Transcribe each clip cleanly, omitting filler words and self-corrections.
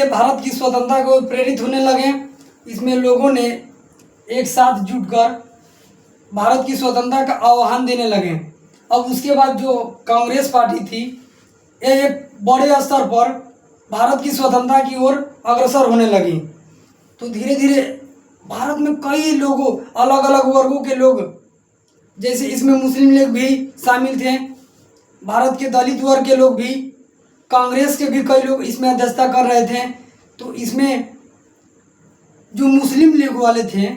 भारत की स्वतंत्रता को प्रेरित होने लगे। इसमें लोगों ने एक साथ जुटकर भारत की स्वतंत्रता का आह्वान देने लगे। अब उसके बाद जो कांग्रेस पार्टी थी, ये एक बड़े स्तर पर भारत की स्वतंत्रता की ओर अग्रसर होने लगी। तो धीरे धीरे भारत में कई लोगों, अलग अलग वर्गों के लोग, जैसे इसमें मुस्लिम लोग भी शामिल थे, भारत के दलित वर्ग के लोग भी, कांग्रेस के भी कई लोग इसमें अध्यक्षता कर रहे थे। तो इसमें जो मुस्लिम लीग वाले थे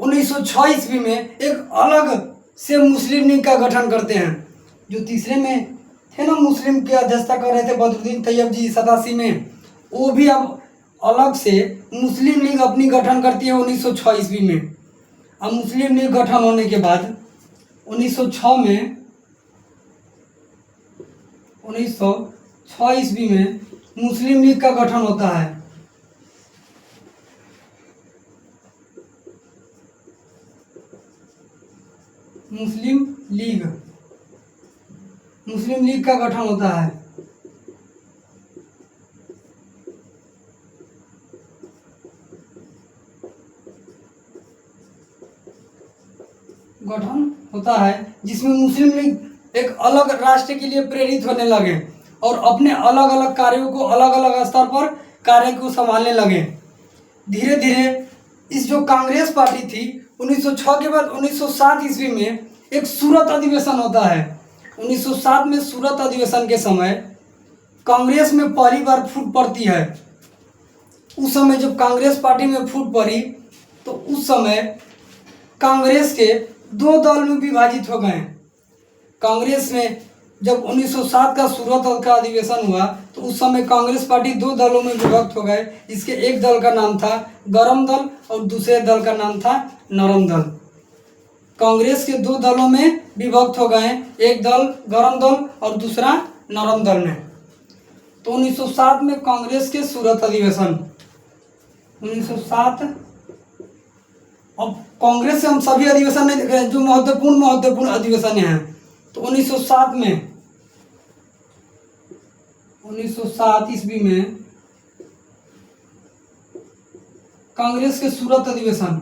1906 ईस्वी में एक अलग से मुस्लिम लीग का गठन करते हैं। जो तीसरे में थे ना मुस्लिम की अध्यक्षता कर रहे थे बदरुद्दीन तैयब जी 87 में, वो भी अब अलग से मुस्लिम लीग अपनी गठन करती है 1906 ईस्वी में। अब मुस्लिम लीग गठन होने के बाद 1906 ईस्वी में मुस्लिम लीग का गठन होता है। मुस्लिम लीग का गठन होता है। जिसमें मुस्लिम लीग एक अलग राष्ट्र के लिए प्रेरित होने लगे और अपने अलग अलग कार्यों को अलग अलग स्तर पर कार्य को संभालने लगे। धीरे धीरे इस जो कांग्रेस पार्टी थी 1906 के बाद 1907 ईस्वी में एक सूरत अधिवेशन होता है। 1907 में सूरत अधिवेशन के समय कांग्रेस में पहली बार फूट पड़ती है। उस समय जब कांग्रेस पार्टी में फूट पड़ी तो उस समय कांग्रेस के दो दल में विभाजित हो गए। कांग्रेस में जब 1907 का सूरत का अधिवेशन हुआ तो उस समय कांग्रेस पार्टी दो दलों में विभक्त हो गए। इसके एक दल का नाम था गरम दल और दूसरे दल का नाम था नरम दल। कांग्रेस के दो दलों में विभक्त हो गए, एक दल गरम दल और दूसरा नरम दल में। तो 1907 में कांग्रेस के सूरत अधिवेशन 1907। अब कांग्रेस से हम सभी अधिवेशन नहीं देख रहे हैं, जो महत्वपूर्ण अधिवेशन हैं। तो 1907 ईस्वी में कांग्रेस के सूरत अधिवेशन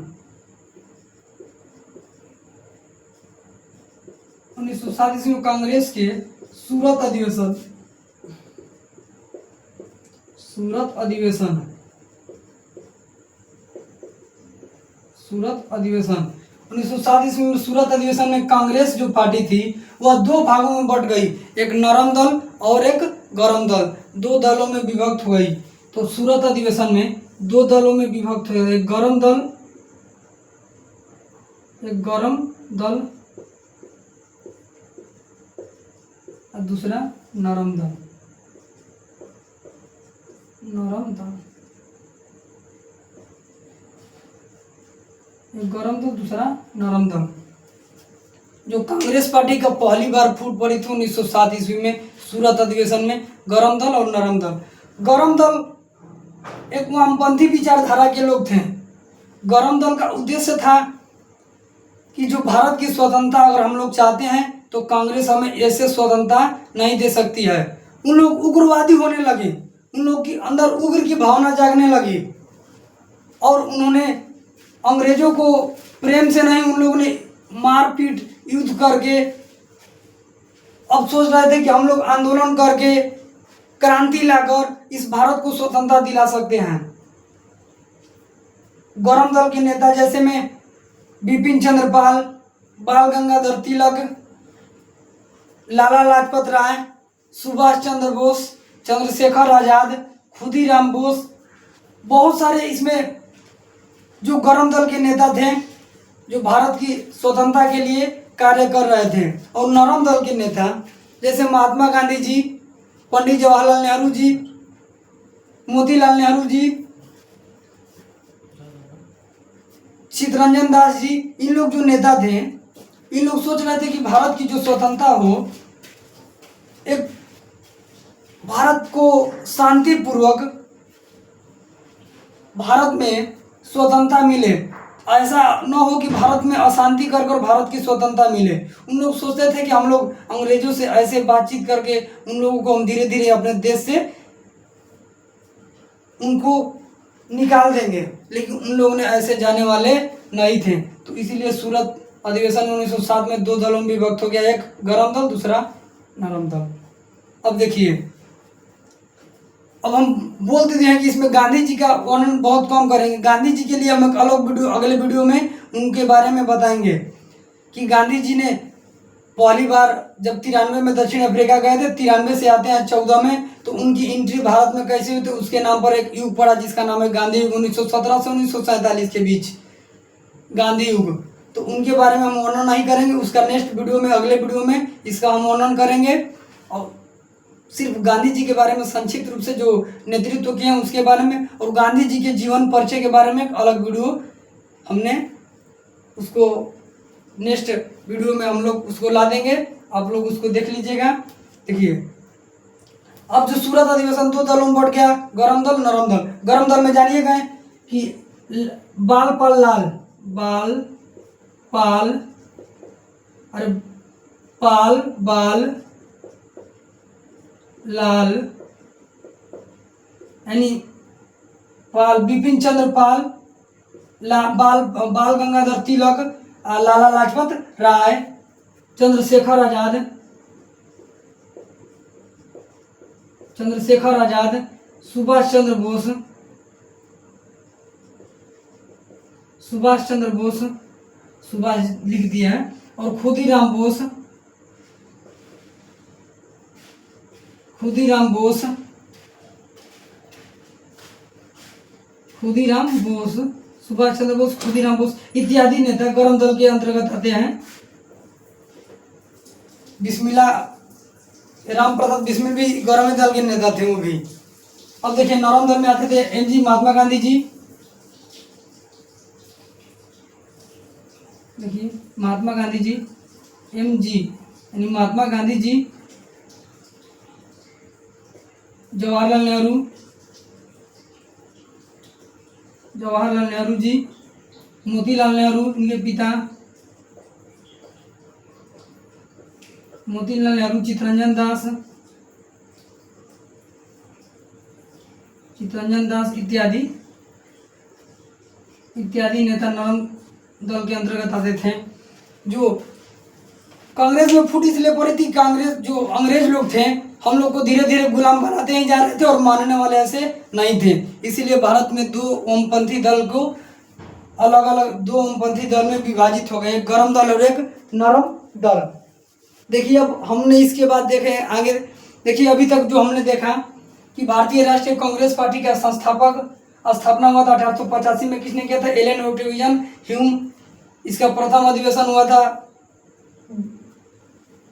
1907 ईस्वी में कांग्रेस के सूरत अधिवेशन 1907 ईस्वी में सूरत अधिवेशन में कांग्रेस जो पार्टी थी वह दो भागों में बट गई, एक नरम दल और एक गरम दल, दो दलों में विभक्त हो गई। तो सूरत अधिवेशन में दो दलों में विभक्त हो गई, एक गरम दल और दूसरा नरम दल। एक गरम दल दूसरा नरम दल। जो कांग्रेस पार्टी का पहली बार फूट पड़ी थी 1907 ईस्वी में सूरत अधिवेशन में, गरम दल और नरम दल। गरम दल एक वामपंथी विचारधारा के लोग थे। गरम दल का उद्देश्य था कि जो भारत की स्वतंत्रता अगर हम लोग चाहते हैं तो कांग्रेस हमें ऐसे स्वतंत्रता नहीं दे सकती है। उन लोग उग्रवादी होने लगे, उन लोग के अंदर उग्र की भावना जागने लगी और उन्होंने अंग्रेजों को प्रेम से नहीं, उन लोगों ने मारपीट युद्ध करके अब सोच रहे थे कि हम लोग आंदोलन करके क्रांति लाकर इस भारत को स्वतंत्रता दिला सकते हैं। गरम दल के नेता जैसे में बिपिन चंद्र पाल, बाल गंगाधर तिलक, लाला लाजपत राय, सुभाष चंद्र बोस, चंद्रशेखर आजाद, खुदीराम बोस, बहुत सारे इसमें जो गरम दल के नेता थे जो भारत की स्वतंत्रता के लिए कार्य कर रहे थे। और नरम दल के नेता जैसे महात्मा गांधी जी, पंडित जवाहरलाल नेहरू जी, मोतीलाल नेहरू जी, चित्तरंजन दास जी, इन लोग जो नेता थे, इन लोग सोच रहे थे कि भारत की जो स्वतंत्रता हो, एक भारत को शांतिपूर्वक भारत में स्वतंत्रता मिले, ऐसा न हो कि भारत में अशांति कर कर भारत की स्वतंत्रता मिले। उन लोग सोचते थे कि हम लोग अंग्रेजों से ऐसे बातचीत करके उन लोगों को हम धीरे धीरे अपने देश से उनको निकाल देंगे, लेकिन उन लोगों ने ऐसे जाने वाले नहीं थे। तो इसीलिए सूरत अधिवेशन 1907 में दो दलों में विभक्त हो गया, एक गरम दल, दूसरा नरम दल। अब देखिए, अब हम बोल देते हैं कि इसमें गांधी जी का वर्णन बहुत कम करेंगे। गांधी जी के लिए हम एक अलग वीडियो, अगले वीडियो में उनके बारे में बताएंगे कि गांधी जी ने पहली बार जब 93 में दक्षिण अफ्रीका गए थे, 93 से आते हैं 14 में, तो उनकी एंट्री भारत में कैसे हुई, तो उसके नाम पर एक युग पड़ा जिसका नाम है गांधी युग। 1917 से 1947 के बीच गांधी युग। तो उनके बारे में हम वर्णन नहीं करेंगे, उसका नेक्स्ट वीडियो में, अगले वीडियो में इसका हम वर्णन करेंगे। और सिर्फ गांधी जी के बारे में संक्षिप्त रूप से जो नेतृत्व किए हैं उसके बारे में, और गांधी जी के जीवन परिचय के बारे में एक अलग वीडियो हमने उसको नेक्स्ट वीडियो में हम लोग उसको ला देंगे, आप लोग उसको देख लीजिएगा। देखिए, अब जो सूरत अधिवेशन दो दलों में बढ़ गया, गरम दल, नरम दल। गरम दल में जानिए गए कि बाल पाल लाल, बाल पाल, अरे पाल बाल लाल, यानी पाल बिपिन चंद्र पाल, बाल गंगाधर तिलक, लाला लाजपत राय, चंद्रशेखर आजाद, सुभाष चंद्र बोस, सुभाष लिख दिया है, और खुदीराम बोस, सुभाष चंद्र बोस, खुदीराम बोस इत्यादि नेता गरम दल के अंतर्गत आते हैं। बिस्मिल्लाह राम प्रसाद बिस्मिल भी गरम दल के नेता थे वो भी। अब देखिए, नरम दल में आते थे एमजी महात्मा गांधी जी। देखिए, महात्मा गांधी जी, एमजी यानी महात्मा गांधी जी, जवाहरलाल नेहरू जी, मोतीलाल नेहरू इनके पिता, मोतीलाल नेहरू, चित्तरंजन दास इत्यादि नेता नरम दल के अंतर्गत आते थे। जो कांग्रेस में फूट इसलिए पड़ी थी, कांग्रेस जो अंग्रेज लोग थे हम लोग को धीरे धीरे गुलाम बनाते ही जा रहे थे और मानने वाले ऐसे नहीं थे। इसीलिए भारत में दो वामपंथी दल में विभाजित हो गए, एक गरम दल और एक नरम दल। देखिए, अब हमने इसके बाद देखे आगे। देखिए, अभी तक जो हमने देखा कि भारतीय राष्ट्रीय कांग्रेस पार्टी का स्थापना हुआ था 1885 में। किसने किया था? Allan Octavian Hume. इसका प्रथम अधिवेशन हुआ था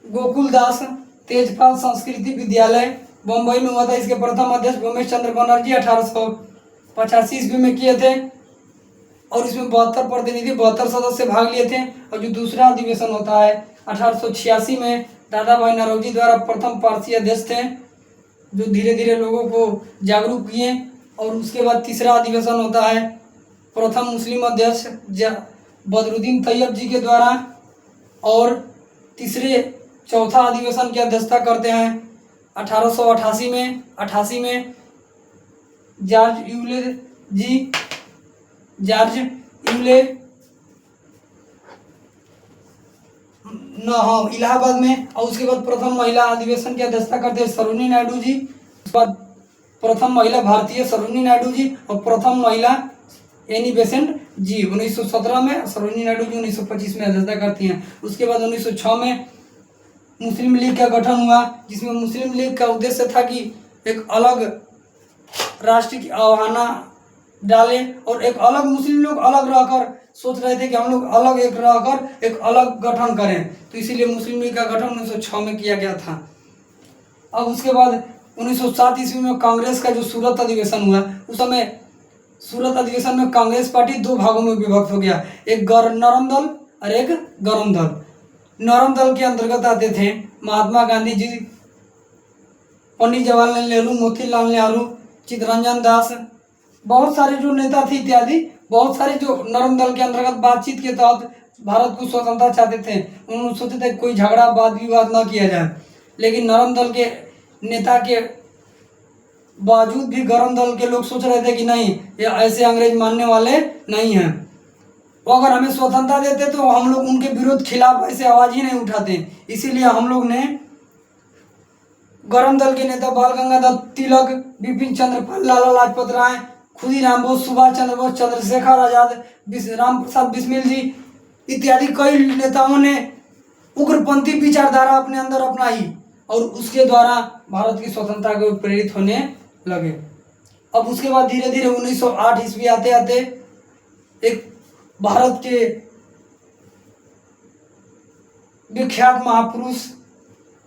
गोकुलदास तेजपाल संस्कृति विद्यालय बम्बई में हुआ था। इसके प्रथम अध्यक्ष भूमेश चंद्र बनर्जी 1885 ईस्वी में किए थे, और इसमें 72 प्रतिनिधि 72 सदस्य भाग लिए थे। और जो दूसरा अधिवेशन होता है 1886 में, दादा भाई नौरोजी द्वारा प्रथम पारसी अध्यक्ष थे, जो धीरे धीरे लोगों को जागरूक किए। और उसके बाद तीसरा अधिवेशन होता है प्रथम मुस्लिम अध्यक्ष बदरुद्दीन तैयब जी के द्वारा, और चौथा अधिवेशन की अध्यक्षता करते हैं 1888 में जॉर्ज यूले इलाहाबाद में। और उसके बाद प्रथम महिला अधिवेशन की अध्यक्षता करते हैं सरोजिनी नायडू जी। उसके बाद प्रथम महिला भारतीय सरोजिनी नायडू जी, और प्रथम महिला एनी बेसेंट जी 1917 में, सरोजिनी नायडू जी 1925 में अध्यक्षता करती हैं। उसके बाद 1906 में मुस्लिम लीग का गठन हुआ, जिसमें मुस्लिम लीग का उद्देश्य था कि एक अलग राष्ट्र की अवधारणा डाले, और एक अलग मुस्लिम लोग अलग रहकर सोच रहे थे कि हम लोग अलग रहकर एक अलग गठन करें। तो इसीलिए मुस्लिम लीग का गठन 1906 में किया गया था। अब उसके बाद 1907 ईस्वी में कांग्रेस का जो सूरत अधिवेशन हुआ, उस समय सूरत अधिवेशन में कांग्रेस पार्टी दो भागों में विभक्त हो गया, एक नरम दल और एक गरम दल। नरम दल के अंतर्गत आते थे महात्मा गांधी जी, पंडित जवाहरलाल नेहरू, मोतीलाल नेहरू, चित्तरंजन दास, बहुत सारे जो नेता थे इत्यादि, बहुत सारे जो नरम दल के अंतर्गत बातचीत के तहत भारत को स्वतंत्रता चाहते थे। उन्होंने सोचे थे कोई झगड़ा वाद विवाद न किया जाए, लेकिन नरम दल के नेता के बावजूद भी गरम दल के लोग सोच रहे थे कि नहीं, ये ऐसे अंग्रेज मानने वाले नहीं हैं, वो अगर हमें स्वतंत्रता देते तो हम लोग उनके विरोध खिलाफ ऐसे आवाज़ ही नहीं उठाते। इसीलिए हम लोग ने गरम दल के नेता बाल गंगाधर तिलक, बिपिन चंद्र पाल, लाला लाजपत राय, खुदीराम बोस, सुभाष चंद्र बोस, चंद्रशेखर आजाद, राम प्रसाद बिस्मिल जी इत्यादि कई नेताओं ने उग्रपंथी विचारधारा अपने अंदर अपनाई और उसके द्वारा भारत की स्वतंत्रता को प्रेरित होने लगे। अब उसके बाद धीरे धीरे 1908 ईस्वी आते आते एक भारत के विख्यात महापुरुष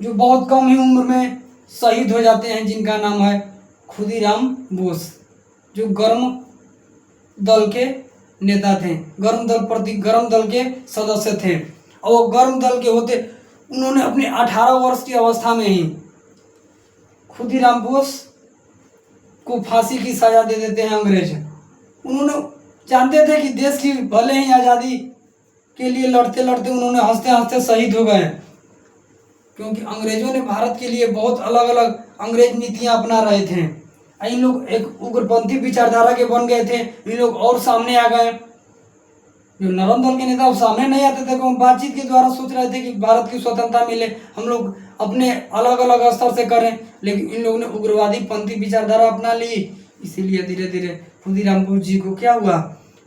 जो बहुत कम ही उम्र में शहीद हो जाते हैं, जिनका नाम है खुदीराम बोस, जो गर्म दल के नेता थे, गर्म दल के सदस्य थे। और वो गर्म दल के होते उन्होंने अपने 18 वर्ष की अवस्था में ही खुदीराम बोस को फांसी की सजा दे देते हैं अंग्रेज। उन्होंने जानते थे कि देश की भले ही आज़ादी के लिए लड़ते लड़ते उन्होंने हंसते हंसते शहीद हो गए, क्योंकि अंग्रेजों ने भारत के लिए बहुत अलग अलग अंग्रेज नीतियां अपना रहे थे। इन लोग एक उग्रपंथी विचारधारा के बन गए थे, इन लोग और सामने आ गए। जो नरम दल के नेता सामने नहीं आते थे, बातचीत के द्वारा सोच रहे थे कि भारत की स्वतंत्रता मिले, हम लोग अपने अलग अलग स्तर से करें, लेकिन इन लोगों ने उग्रवादी पंथी विचारधारा अपना ली। इसीलिए धीरे धीरे खुदीराम बोस जी को क्या हुआ,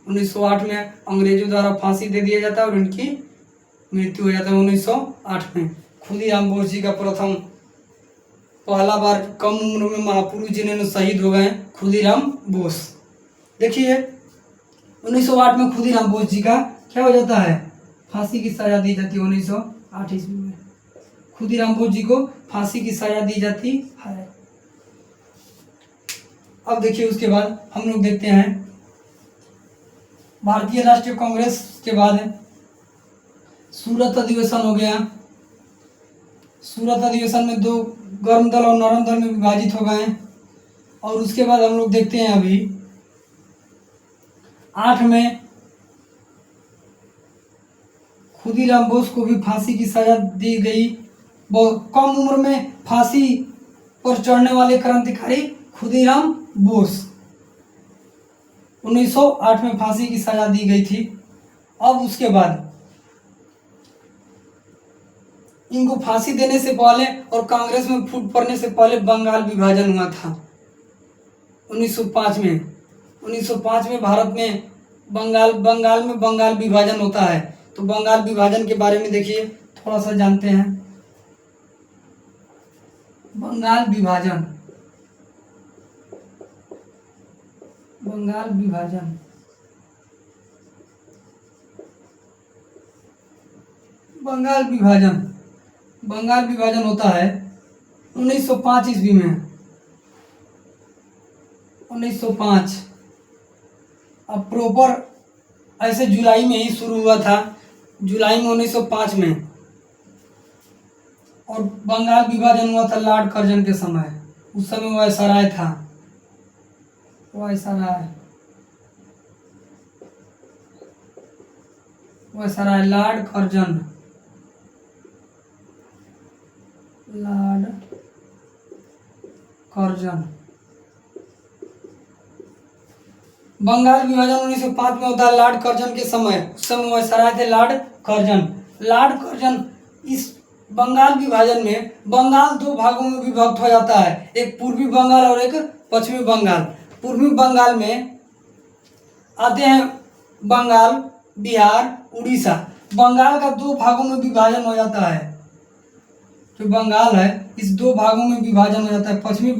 1908 में अंग्रेजों द्वारा फांसी दे दिया जाता है और उनकी मृत्यु हो जाता है 1908 में। खुदीराम बोस जी का पहला बार कम उम्र में महापुरुष जिन्होंने शहीद हो गए, खुदीराम बोस। देखिए 1908 में खुदीराम बोस जी का क्या हो जाता है, फांसी की सजा दी जाती है। 1908 ईस्वी में खुदीराम बोस जी को फांसी की सजा दी जाती है। अब देखिए उसके बाद हम लोग देखते हैं भारतीय राष्ट्रीय कांग्रेस के बाद सूरत अधिवेशन हो गया। सूरत अधिवेशन में दो गर्म दल और नरम दल में विभाजित हो गए। और उसके बाद हम लोग देखते हैं अभी 8 में खुदीराम बोस को भी फांसी की सजा दी गई। बहुत कम उम्र में फांसी पर चढ़ने वाले क्रांतिकारी खुदीराम बोस, 1908 में फांसी की सजा दी गई थी। अब उसके बाद इनको फांसी देने से पहले और कांग्रेस में फूट पड़ने से पहले बंगाल विभाजन हुआ था 1905 में। 1905 में भारत में बंगाल विभाजन होता है। तो बंगाल विभाजन के बारे में देखिए थोड़ा सा जानते हैं। बंगाल विभाजन बंगाल विभाजन होता है 1905 ईस्वी में। 1905 अब प्रॉपर ऐसे जुलाई में ही शुरू हुआ था, जुलाई में 1905 में। और बंगाल विभाजन हुआ था लॉर्ड कर्जन के समय। उस समय वायसराय था, वायसराय लॉर्ड कर्जन। बंगाल विभाजन 1905 में होता है लॉर्ड कर्जन के समय। उस समय वायसराय थे लॉर्ड कर्जन। इस बंगाल विभाजन में बंगाल दो भागों में विभक्त हो जाता है, एक पूर्वी बंगाल और एक पश्चिमी बंगाल। पूर्वी बंगाल में आते हैं बंगाल, बिहार, उड़ीसा। बंगाल का दो भागों में विभाजन हो जाता है। जो बंगाल है इस दो भागों में विभाजन हो जाता है, पश्चिमी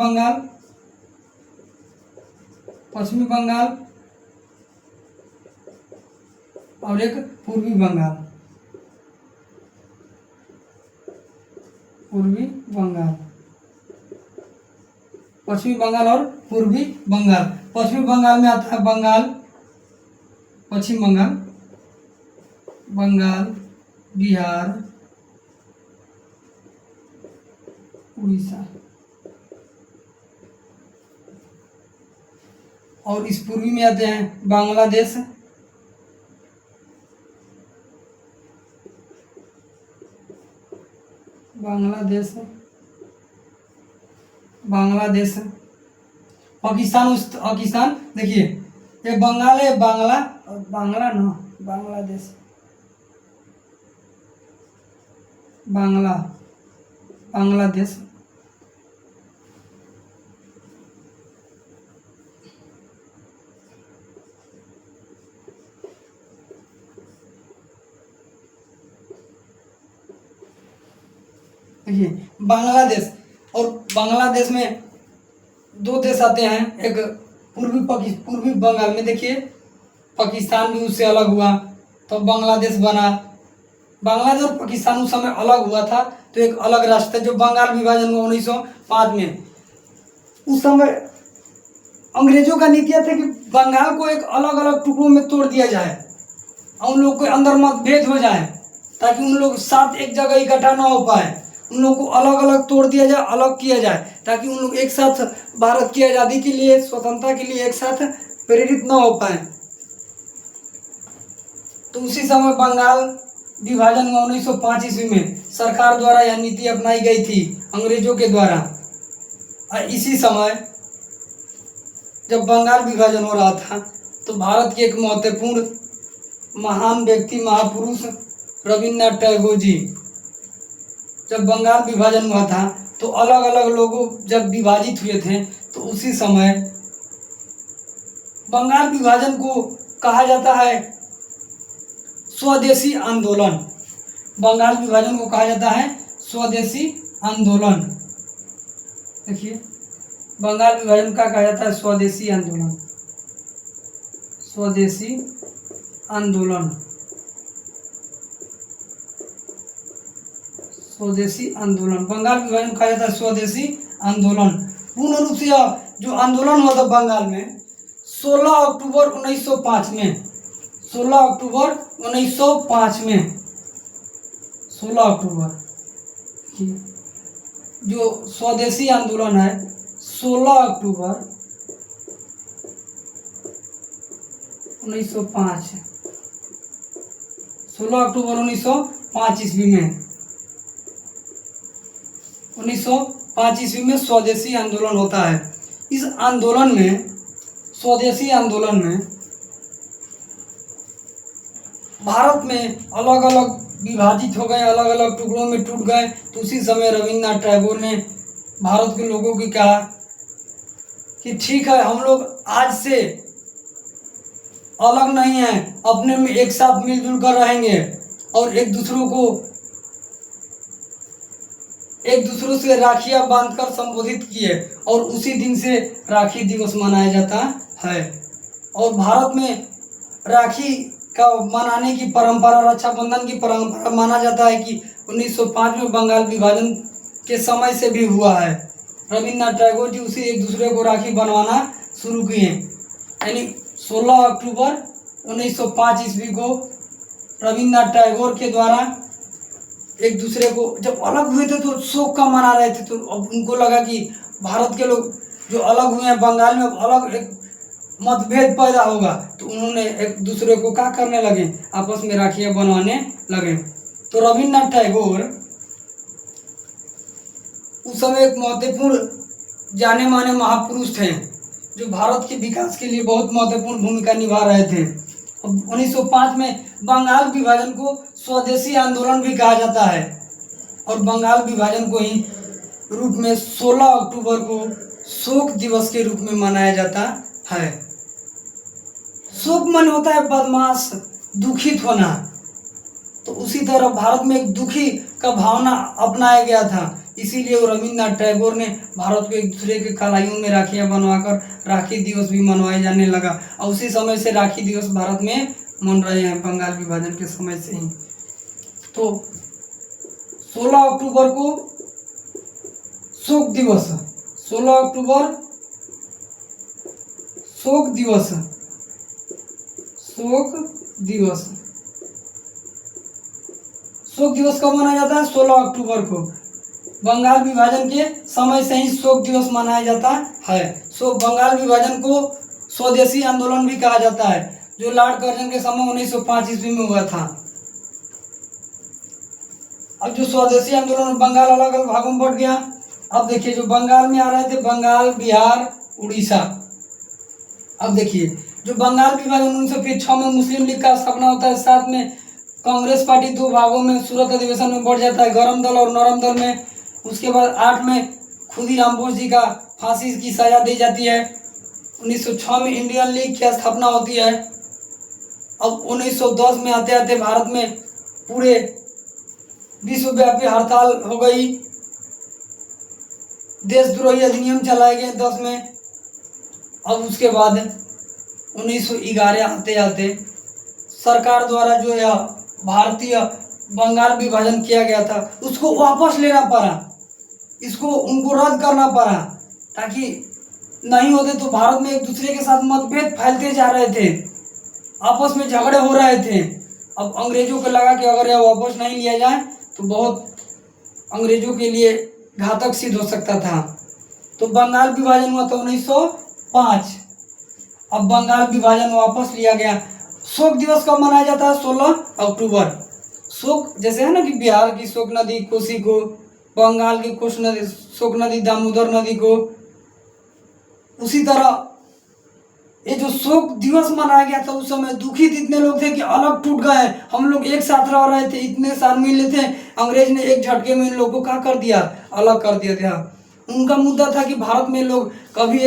बंगाल और एक पूर्वी बंगाल। पश्चिमी बंगाल और पूर्वी बंगाल। पश्चिमी बंगाल में आता है पश्चिम बंगाल, बिहार, उड़ीसा। और इस पूर्वी में आते हैं बांग्लादेश, पाकिस्तान देखिए, ये बंगाल है, बांग्ला और बांग्ला ना, बांग्लादेश, बांग्लादेश, देखिए बांग्लादेश, और बांग्लादेश में दो देश आते हैं, एक पूर्वी बंगाल में देखिए, पाकिस्तान भी उससे अलग हुआ तो बांग्लादेश बना। बांग्लादेश और पाकिस्तान उस समय अलग हुआ था तो एक अलग राष्ट्र था। जो बंगाल विभाजन हुआ 1905 में, उस समय अंग्रेजों का नीति था कि बंगाल को एक अलग अलग टुकड़ों में तोड़ दिया जाए और उन लोग के अंदर मतभेद हो जाए, ताकि उन लोग साथ एक जगह इकट्ठा ना हो पाए। उन लोगों को अलग अलग तोड़ दिया जाए, अलग किया जाए, ताकि उन लोग एक साथ भारत की आज़ादी के लिए, स्वतंत्रता के लिए एक साथ प्रेरित ना हो पाए। तो उसी समय बंगाल विभाजन हुआ 1905 ईस्वी में। सरकार द्वारा यह नीति अपनाई गई थी अंग्रेजों के द्वारा। और इसी समय जब बंगाल विभाजन हो रहा था तो भारत के एक महत्वपूर्ण महान व्यक्ति, महापुरुष रविन्द्रनाथ टैगोर जी, जब बंगाल विभाजन हुआ था तो अलग अलग लोगों जब विभाजित हुए थे, तो उसी समय बंगाल विभाजन को कहा जाता है स्वदेशी आंदोलन। बंगाल विभाजन को कहा जाता है स्वदेशी आंदोलन। देखिए, बंगाल विभाजन का कहा जाता है स्वदेशी आंदोलन, स्वदेशी आंदोलन, स्वदेशी आंदोलन। बंगाल विभाजन कहा जाता है स्वदेशी आंदोलन। पूर्ण रूप से यह जो आंदोलन हुआ था बंगाल में 16 अक्टूबर 1905 में, 16 अक्टूबर 1905 में, 16 अक्टूबर, जो स्वदेशी आंदोलन है 16 अक्टूबर 1905, 16 अक्टूबर 1905 ईस्वी में, 1905 ईस्वी में स्वदेशी आंदोलन होता है। इस आंदोलन में, स्वदेशी आंदोलन में भारत में अलग अलग विभाजित हो गए, अलग अलग टुकड़ों में टूट गए। तो उसी समय रविन्द्रनाथ टैगोर ने भारत के लोगों को कहा कि ठीक है, हम लोग आज से अलग नहीं हैं, अपने में एक साथ मिलजुल कर रहेंगे और एक दूसरों से राखियां बांधकर संबोधित किए, और उसी दिन से राखी दिवस मनाया जाता है। और भारत में राखी का मनाने की परंपरा, रक्षाबंधन की परंपरा माना जाता है कि 1905 में बंगाल विभाजन के समय से भी हुआ है। रविन्द्रनाथ टैगोर जी उसी एक दूसरे को राखी बनवाना शुरू किए। यानी 16 अक्टूबर 1905 ईस्वी को रविन्द्रनाथ टैगोर के द्वारा एक दूसरे को, जब अलग हुए थे तो शोक का मना रहे थे, तो अब उनको लगा कि भारत के लोग जो अलग हुए हैं बंगाल में, अलग एक मतभेद पैदा होगा, तो उन्होंने एक दूसरे को क्या करने लगे, आपस में राखियां बनवाने लगे। तो रविन्द्रनाथ टैगोर उस समय एक महत्वपूर्ण जाने माने महापुरुष थे, जो भारत के विकास के लिए बहुत महत्वपूर्ण भूमिका निभा रहे थे। अब 1905 में बंगाल विभाजन को स्वदेशी आंदोलन भी कहा जाता है, और बंगाल विभाजन को ही रूप में 16 अक्टूबर को शोक दिवस के रूप में मनाया जाता है। शोक मन होता है बदमाश, दुखित होना, तो उसी तरह भारत में एक दुखी का भावना अपनाया गया था। इसीलिए रविन्द्रनाथ टैगोर ने भारत को एक दूसरे के कलाइयों में राखियां बनवाकर राखी दिवस भी मनवाए जाने लगा, और उसी समय से राखी दिवस भारत में मन रहे हैं, बंगाल विभाजन के समय से ही। तो 16 अक्टूबर को शोक दिवस, 16 अक्टूबर शोक दिवस, शोक दिवस, शोक दिवस कब मनाया जाता है? 16 अक्टूबर को। बंगाल विभाजन के समय से ही शोक दिवस मनाया जाता है। बंगाल विभाजन को स्वदेशी आंदोलन भी कहा जाता है, जो लॉर्ड कर्जन के समय 1905 ईस्वी में हुआ था। अब जो स्वदेशी आंदोलन, बंगाल अलग अलग भागों में बढ़ गया। अब देखिए, जो बंगाल में आ रहे थे, बंगाल, बिहार, उड़ीसा। अब देखिए, जो बंगाल विभाजन 1906 में मुस्लिम लीग का स्थापना होता है, साथ में कांग्रेस पार्टी दो भागों में सूरत अधिवेशन में बढ़ जाता है, गरम दल और नरम दल में। उसके बाद 8 में खुदीराम बोस जी का फांसी की सजा दी जाती है। 1906 में इंडियन लीग की स्थापना होती है। अब 1910 में आते आते भारत में पूरे विश्वव्यापी हड़ताल हो गई, देशद्रोही अधिनियम चलाए गए 10 में। अब उसके बाद 1911 आते आते सरकार द्वारा जो यह भारतीय बंगाल विभाजन किया गया था उसको वापस लेना पड़ा, इसको उनको रद्द करना पड़ा, ताकि नहीं होते तो भारत में एक दूसरे के साथ मतभेद फैलते जा रहे थे, आपस में झगड़े हो रहे थे। अब अंग्रेजों को लगा कि अगर यह वापस नहीं लिया जाए तो बहुत अंग्रेजों के लिए घातक सिद्ध हो सकता था। तो बंगाल विभाजन हुआ था 1905। अब बंगाल विभाजन वापस लिया गया। शोक दिवस कब मनाया जाता है? 16 अक्टूबर। शोक जैसे है ना कि बिहार की शोक नदी कोसी को, बंगाल की कोस नदी शोक नदी दामोदर नदी को, उसी तरह ये जो शोक दिवस मनाया गया था उस समय दुखित इतने लोग थे कि अलग टूट गए। हम लोग एक साथ रह रहे थे, इतने साल मिले थे, अंग्रेज ने एक झटके में इन लोगों को क्या कर दिया, अलग कर दिया था। उनका मुद्दा था कि भारत में लोग कभी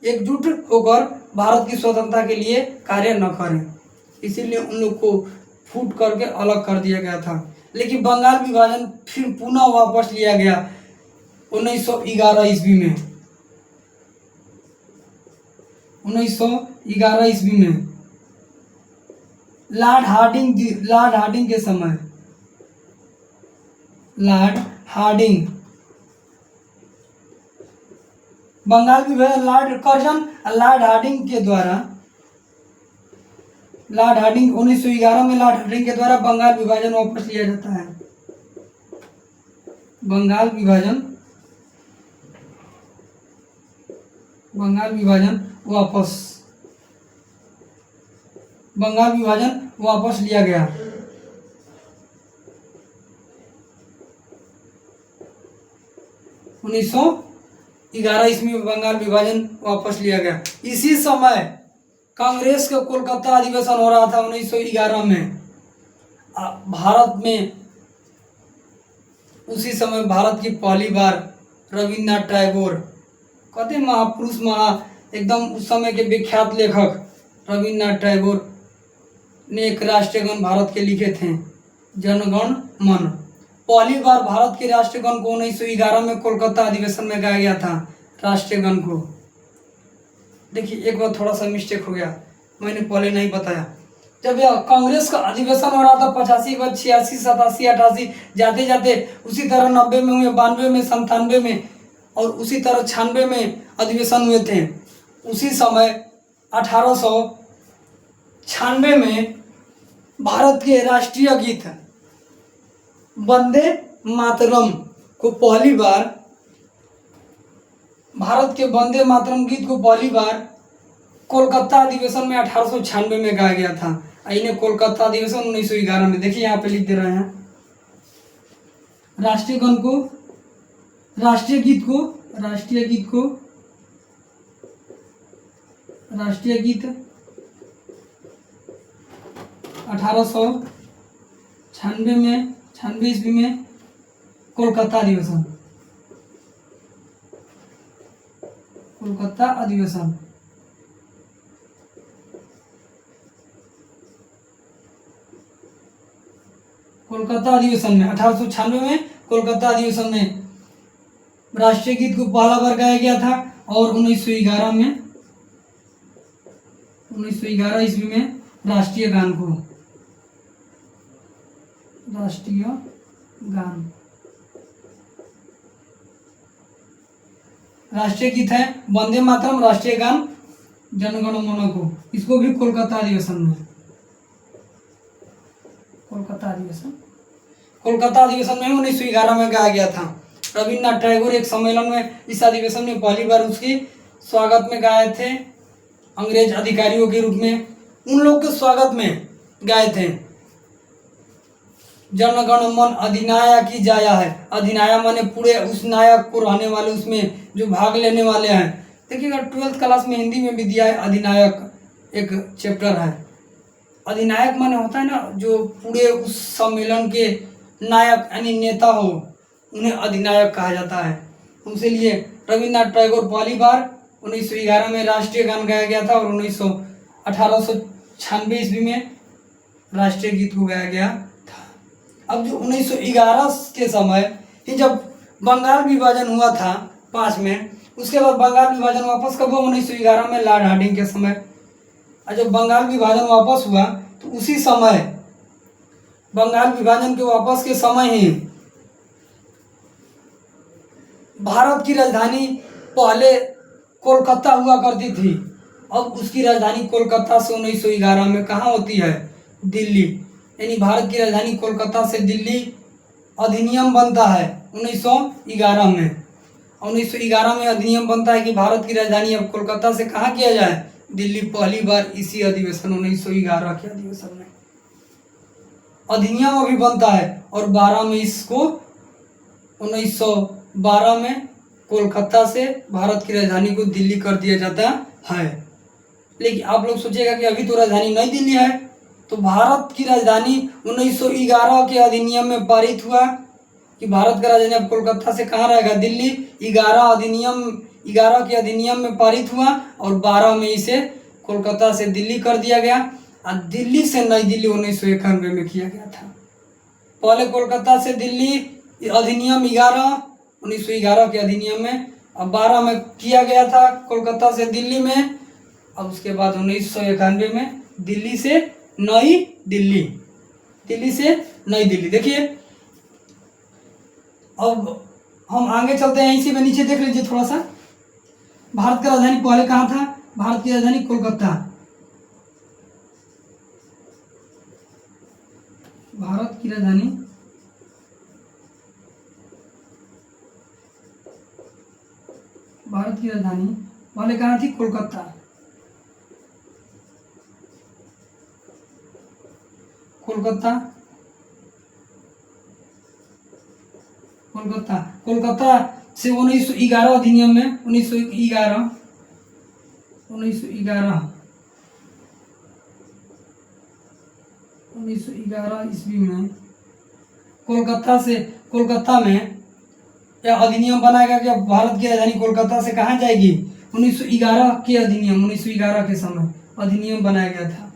एकजुट होकर भारत की स्वतंत्रता के लिए कार्य न करें, इसीलिए उन लोग को फूट करके अलग कर दिया गया था। लेकिन बंगाल विभाजन फिर पुनः वापस लिया गया 1911 ईस्वी में। 1911 ईस्वी में लॉर्ड हार्डिंग के समय, लॉर्ड हार्डिंग बंगाल विभाजन लॉर्ड कर्जन लॉर्ड हार्डिंग के द्वारा, लॉर्ड हार्डिंग 1911 में लॉर्ड हार्डिंग के द्वारा बंगाल विभाजन वापस लिया जाता है। बंगाल विभाजन वापस लिया गया। 1911 ईस्वी में बंगाल विभाजन वापस लिया गया। इसी समय कांग्रेस का कोलकाता अधिवेशन हो रहा था 1911 में। भारत में उसी समय भारत की पहली बार रविन्द्रनाथ टैगोर, कहते महापुरुष एकदम उस समय के विख्यात लेखक रविन्द्रनाथ टैगोर ने एक राष्ट्रीय गान भारत के लिखे थे, जनगण मन। पहली बार भारत के राष्ट्रीय गान को 1911 में कोलकाता अधिवेशन में गाया गया था। राष्ट्रीय गान को देखिए, एक बार थोड़ा सा मिस्टेक हो गया, मैंने पहले नहीं बताया। जब यह कांग्रेस का अधिवेशन हो रहा था 85 के बाद 86, 87, 88 जाते जाते उसी तरह 90 में हुए, 92 में, 97 में और उसी तरह 96 में अधिवेशन हुए थे। उसी समय 1896 में भारत के राष्ट्रीय गीत वंदे मातरम को पहली बार, भारत के वंदे मातरम गीत को पहली बार कोलकाता अधिवेशन में 1896 में गाया गया था। इन्हें कोलकाता अधिवेशन 1911 में, देखिए यहाँ पे लिख दे रहे हैं। राष्ट्रीय गीत को 1896 में, 96 ईस्वी में कोलकाता अधिवेशन में 1896 में कोलकाता अधिवेशन में राष्ट्रीय गीत को पहला बार गाया गया था। और 1911 ईस्वी में राष्ट्रीय गीत है वंदे मातरम, राष्ट्रीय गान जनगण मन को, इसको भी कोलकाता अधिवेशन में 1911 में गाया गया था। रविन्द्रनाथ टैगोर एक सम्मेलन में इस अधिवेशन में पहली बार उसकी स्वागत में गाए थे, अंग्रेज अधिकारियों के रूप में उन लोग के स्वागत में गाए थे। जनगण मन अधिनायक की जाया है। अधिनायक माने पूरे उस नायक को रहने वाले, उसमें जो भाग लेने वाले हैं, देखिएगा 12th क्लास में हिंदी में भी दिया है अधिनायक, एक चैप्टर है। अधिनायक माने होता है ना जो पूरे उस सम्मेलन के नायक यानी नेता हो, उन्हें अधिनायक कहा जाता है। उनसे लिए रविन्द्रनाथ टैगोर पहली बार 1911 में राष्ट्रीय गान गाया गया था और 1896 ईस्वी में राष्ट्रीय गीत को गाया गया था। अब जो 1911 के समय ही जब बंगाल विभाजन हुआ था 5 में, उसके बाद बंगाल विभाजन वापस कब हुआ? 1911 में लॉर्ड हार्डिंग के समय। और जब बंगाल विभाजन वापस हुआ तो उसी समय बंगाल विभाजन के वापस के समय ही भारत की राजधानी पहले कोलकाता हुआ करती थी, अब उसकी राजधानी कोलकाता से 1911 में कहाँ होती है? दिल्ली। यानी भारत की राजधानी कोलकाता से दिल्ली अधिनियम बनता है 1911 में। 1911 में अधिनियम बनता है कि भारत की राजधानी अब कोलकाता से कहाँ किया जाए? दिल्ली। पहली बार इसी अधिवेशन 1911 के अधिवेशन में अधिनियम अभी बनता है और 12 में इसको 1912 में कोलकाता से भारत की राजधानी को दिल्ली कर दिया जाता है। लेकिन आप लोग सोचिएगा कि अभी तो राजधानी नई दिल्ली है, तो भारत की राजधानी 1911 के अधिनियम में पारित हुआ कि भारत का राजधानी अब कोलकाता से कहाँ रहेगा? दिल्ली। 11 के अधिनियम में पारित हुआ और 12 में इसे कोलकाता से दिल्ली कर दिया गया और दिल्ली से नई दिल्ली 1991 में किया गया था। पहले कोलकाता से दिल्ली अधिनियम 1911 के अधिनियम में, अब 12 में किया गया था कोलकाता से दिल्ली में, अब उसके बाद 1991 में दिल्ली से नई दिल्ली, दिल्ली से नई दिल्ली। देखिए अब हम आगे चलते हैं, इसी में नीचे देख लीजिए थोड़ा सा। भारत का राजधानी पहले कहाँ था? भारत की राजधानी कोलकाता। भारत की राजधानी पहले कहाँ थी? कोलकाता। कोलकाता से 1911 अधिनियम में 1911 ईस्वी में कोलकाता में यह अधिनियम बनाया गया कि अब भारत की राजधानी कोलकाता से कहाँ जाएगी? 1911 के अधिनियम, 1911 के समय अधिनियम बनाया गया था।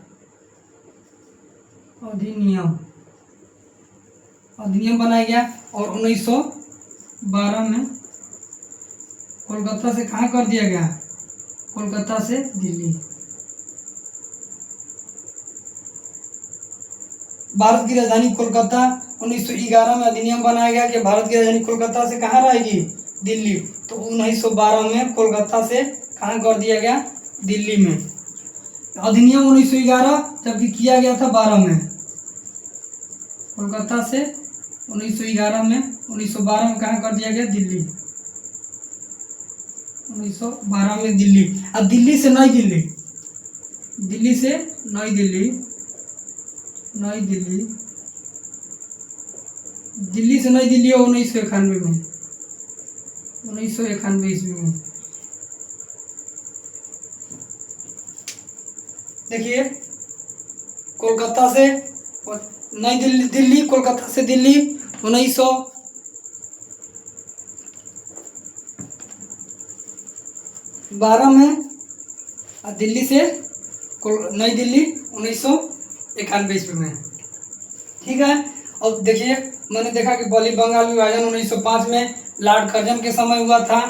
अधिनियम बनाया गया और 1912 में कोलकाता से कहाँ कर दिया गया? कोलकाता से दिल्ली। भारत की राजधानी कोलकाता 1911 में अधिनियम बनाया गया कि भारत की राजधानी कोलकाता से कहाँ रहेगी? दिल्ली। तो 1912 में कोलकाता से कहाँ कर दिया गया? दिल्ली में। अधिनियम 1911 जबकि किया गया था 12 में, कोलकाता से 1911 में, 1912 में कहाँ कर दिया गया? दिल्ली। 1912 में दिल्ली। अब दिल्ली से नई दिल्ली, दिल्ली से नई दिल्ली, दिल्ली से नई दिल्ली 1991 में, 1991 ईस्वी में। देखिए कोलकाता से नई दिल्ली, कोलकाता से दिल्ली 1912 में, और दिल्ली से नई दिल्ली 1991 ईस्वी में। ठीक है। अब देखिए मैंने देखा कि पहले बंगाल विभाजन 1905 में लॉर्ड कर्जन के समय हुआ था।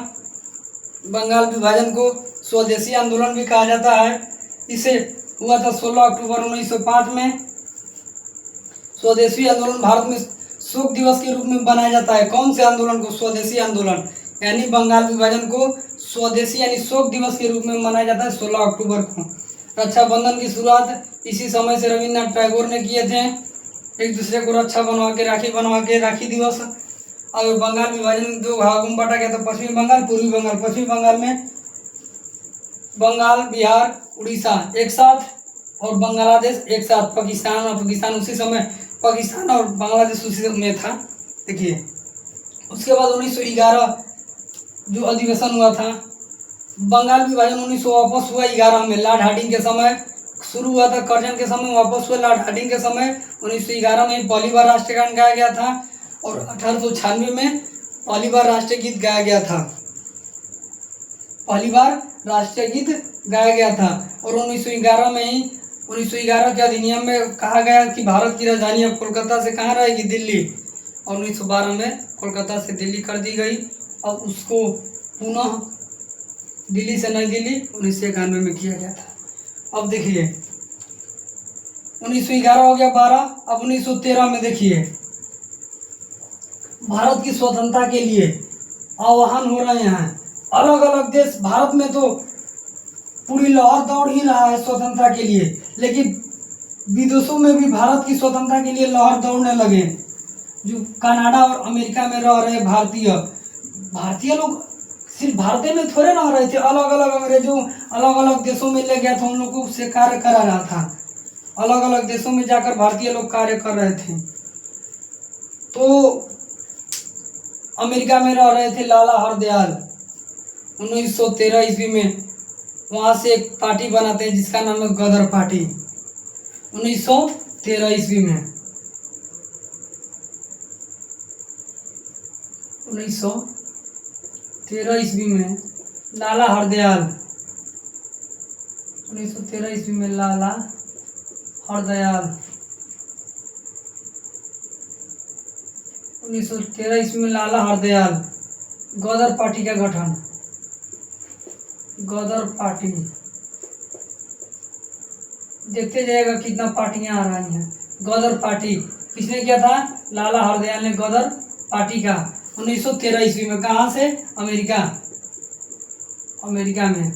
बंगाल विभाजन को स्वदेशी आंदोलन भी कहा जाता है। इसे हुआ था 16 अक्टूबर 1905 में। स्वदेशी आंदोलन भारत में शोक दिवस के रूप में बनाया जाता है। कौन से आंदोलन को? स्वदेशी आंदोलन, यानी बंगाल विभाजन को स्वदेशी यानी शोक दिवस के रूप में मनाया जाता है 16 अक्टूबर को। रक्षाबंधन की शुरुआत इसी समय से रविन्द्रनाथ टैगोर ने किए थे। एक दूसरे को रक्षा बनवा के राखी दिवस। अब बंगाल विभाजन 2 भागों में बांटा गया था, पश्चिमी बंगाल, पूर्वी बंगाल। पश्चिमी बंगाल में बंगाल, बिहार, उड़ीसा एक साथ और बांग्लादेश एक साथ। पाकिस्तान उसी समय, पाकिस्तान और बांग्लादेश उसी में था। देखिए उसके बाद 1911 जो अधिवेशन हुआ था बंगाल विभाजन 1900 वापस हुआ 11 में, लॉर्ड हार्डिंग के समय शुरू हुआ था, कर्जन के समय वापस हुआ लॉर्ड हार्डिंग के समय 1911 में पहली बार राष्ट्रगान गाया गया था और 1896 में पहली बार राष्ट्रीय गीत गाया गया था, पहली बार राष्ट्रीय गीत गाया गया था। और 1911 में ही 1911 के अधिनियम में कहा गया कि भारत की राजधानी अब कोलकाता से कहाँ रहेगी, दिल्ली, और 1912 में कोलकाता से दिल्ली कर दी गई। अब उसको पुनः दिल्ली से नई दिल्ली 1991 में किया गया था। अब देखिए 1911 हो गया 12, अब 1913 में देखिए भारत की स्वतंत्रता के लिए आह्वान हो रहे हैं अलग अलग देश। भारत में तो पूरी लहर दौड़ ही रहा है स्वतंत्रता के लिए, लेकिन विदेशों में भी भारत की स्वतंत्रता के लिए लहर दौड़ने लगे। जो कनाडा और अमेरिका में रह रहे भारतीय लोग सिर्फ भारत में थोड़े रह रहे थे, अलग अलग अंग्रेजों अलग अलग देशों में ले गया था, उन लोगों से कार्य करा रहा था, अलग अलग देशों में जाकर भारतीय लोग कार्य कर रहे थे। तो अमेरिका में रह रहे थे लाला हरदयाल, 1913 ईस्वी में वहाँ से एक पार्टी बनाते हैं जिसका नाम है गदर पार्टी। 1913 ईस्वी में 1913 ईस्वी में लाला हरदयाल 1913 ईस्वी में लाला हरदयाल 1913 ईस्वी में लाला हरदयाल गदर पार्टी का गठन, गदर पार्टी। देखते जाएगा कितना पार्टियां आ रही हैं। गदर पार्टी किसने किया था, लाला हरदयाल ने गदर पार्टी का 1913 ईस्वी में। कहाँ से, अमेरिका, अमेरिका में,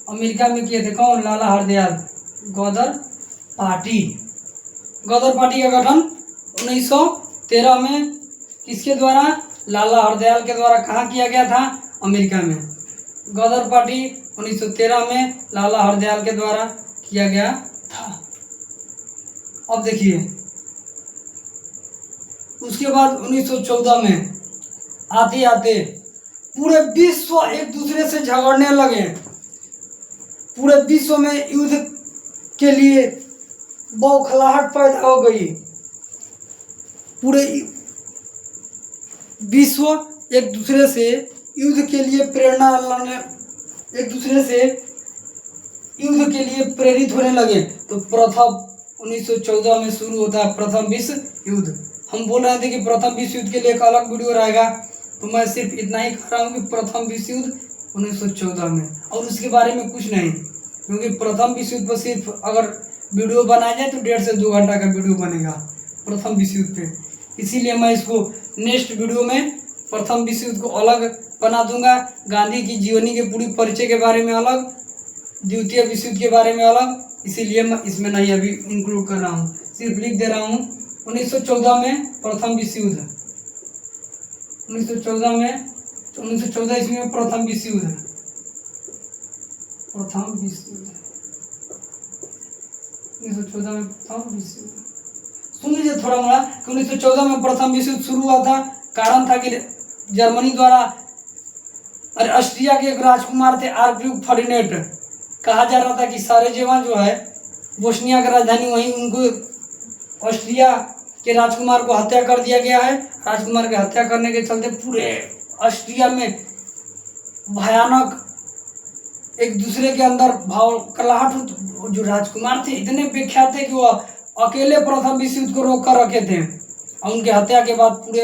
अमेरिका में किए थे। कौन, लाला हरदयाल, गदर पार्टी। गदर पार्टी का गठन 1913 में किसके द्वारा, लाला हरदयाल के द्वारा। कहाँ किया गया था, अमेरिका में। गदर पार्टी 1913 में लाला हरदयाल के द्वारा किया गया था। अब देखिए उसके बाद 1914 में आते आते पूरे विश्व एक दूसरे से झगड़ने लगे। पूरे विश्व में युद्ध के लिए बौखलाहट पैदा हो गई। पूरे विश्व एक दूसरे से युद्ध के लिए प्रेरणा लाने, एक दूसरे से युद्ध के लिए प्रेरित होने लगे। तो प्रथम 1914 में शुरू होता है प्रथम विश्व युद्ध। हम बोल रहे थे कि प्रथम विश्व युद्ध के लिए एक अलग वीडियो रहेगा, तो मैं सिर्फ इतना ही कह रहा हूँ कि प्रथम विश्व युद्ध 1914 में, और उसके बारे में कुछ नहीं, क्योंकि प्रथम विश्व युद्ध पर सिर्फ अगर वीडियो बनाया जाए तो 1.5 से 2 घंटा का वीडियो बनेगा प्रथम विश्व युद्ध पे। इसीलिए मैं इसको नेक्स्ट वीडियो में प्रथम विश्व युद्ध को अलग बना दूंगा, गांधी की जीवनी के पूरी परिचय के बारे में अलग, द्वितीय विश्व युद्ध के बारे में अलग, इसीलिए मैं इसमें नहीं अभी इंक्लूड कर रहा हूँ, सिर्फ लिख दे रहा हूँ 1914 में प्रथम विश्व युद्ध, 1914 ईस्वी में प्रथम विश्व युद्ध, प्रथम विश्व युद्ध 1914 में प्रथम विश्व युद्ध। सुन लीजिए थोड़ा मोड़ा कि 1914 में प्रथम विश्व युद्ध शुरू हुआ था। कारण था कि जर्मनी द्वारा, अरे ऑस्ट्रिया के एक राजकुमार थे आर्कड्यूक फर्डिनेंड, कहा जा रहा था कि साराजेवो जो है बोस्निया का राजधानी, वहीं उनको ऑस्ट्रिया के राजकुमार को हत्या कर दिया गया है। राजकुमार की हत्या करने के चलते पूरे ऑस्ट्रिया में भयानक एक दूसरे के अंदर भावकलाहट। जो राजकुमार थे इतने विख्यात थे कि वो अकेले प्रथम विश्व युद्ध को रोक कर रखे थे, और उनके हत्या के बाद पूरे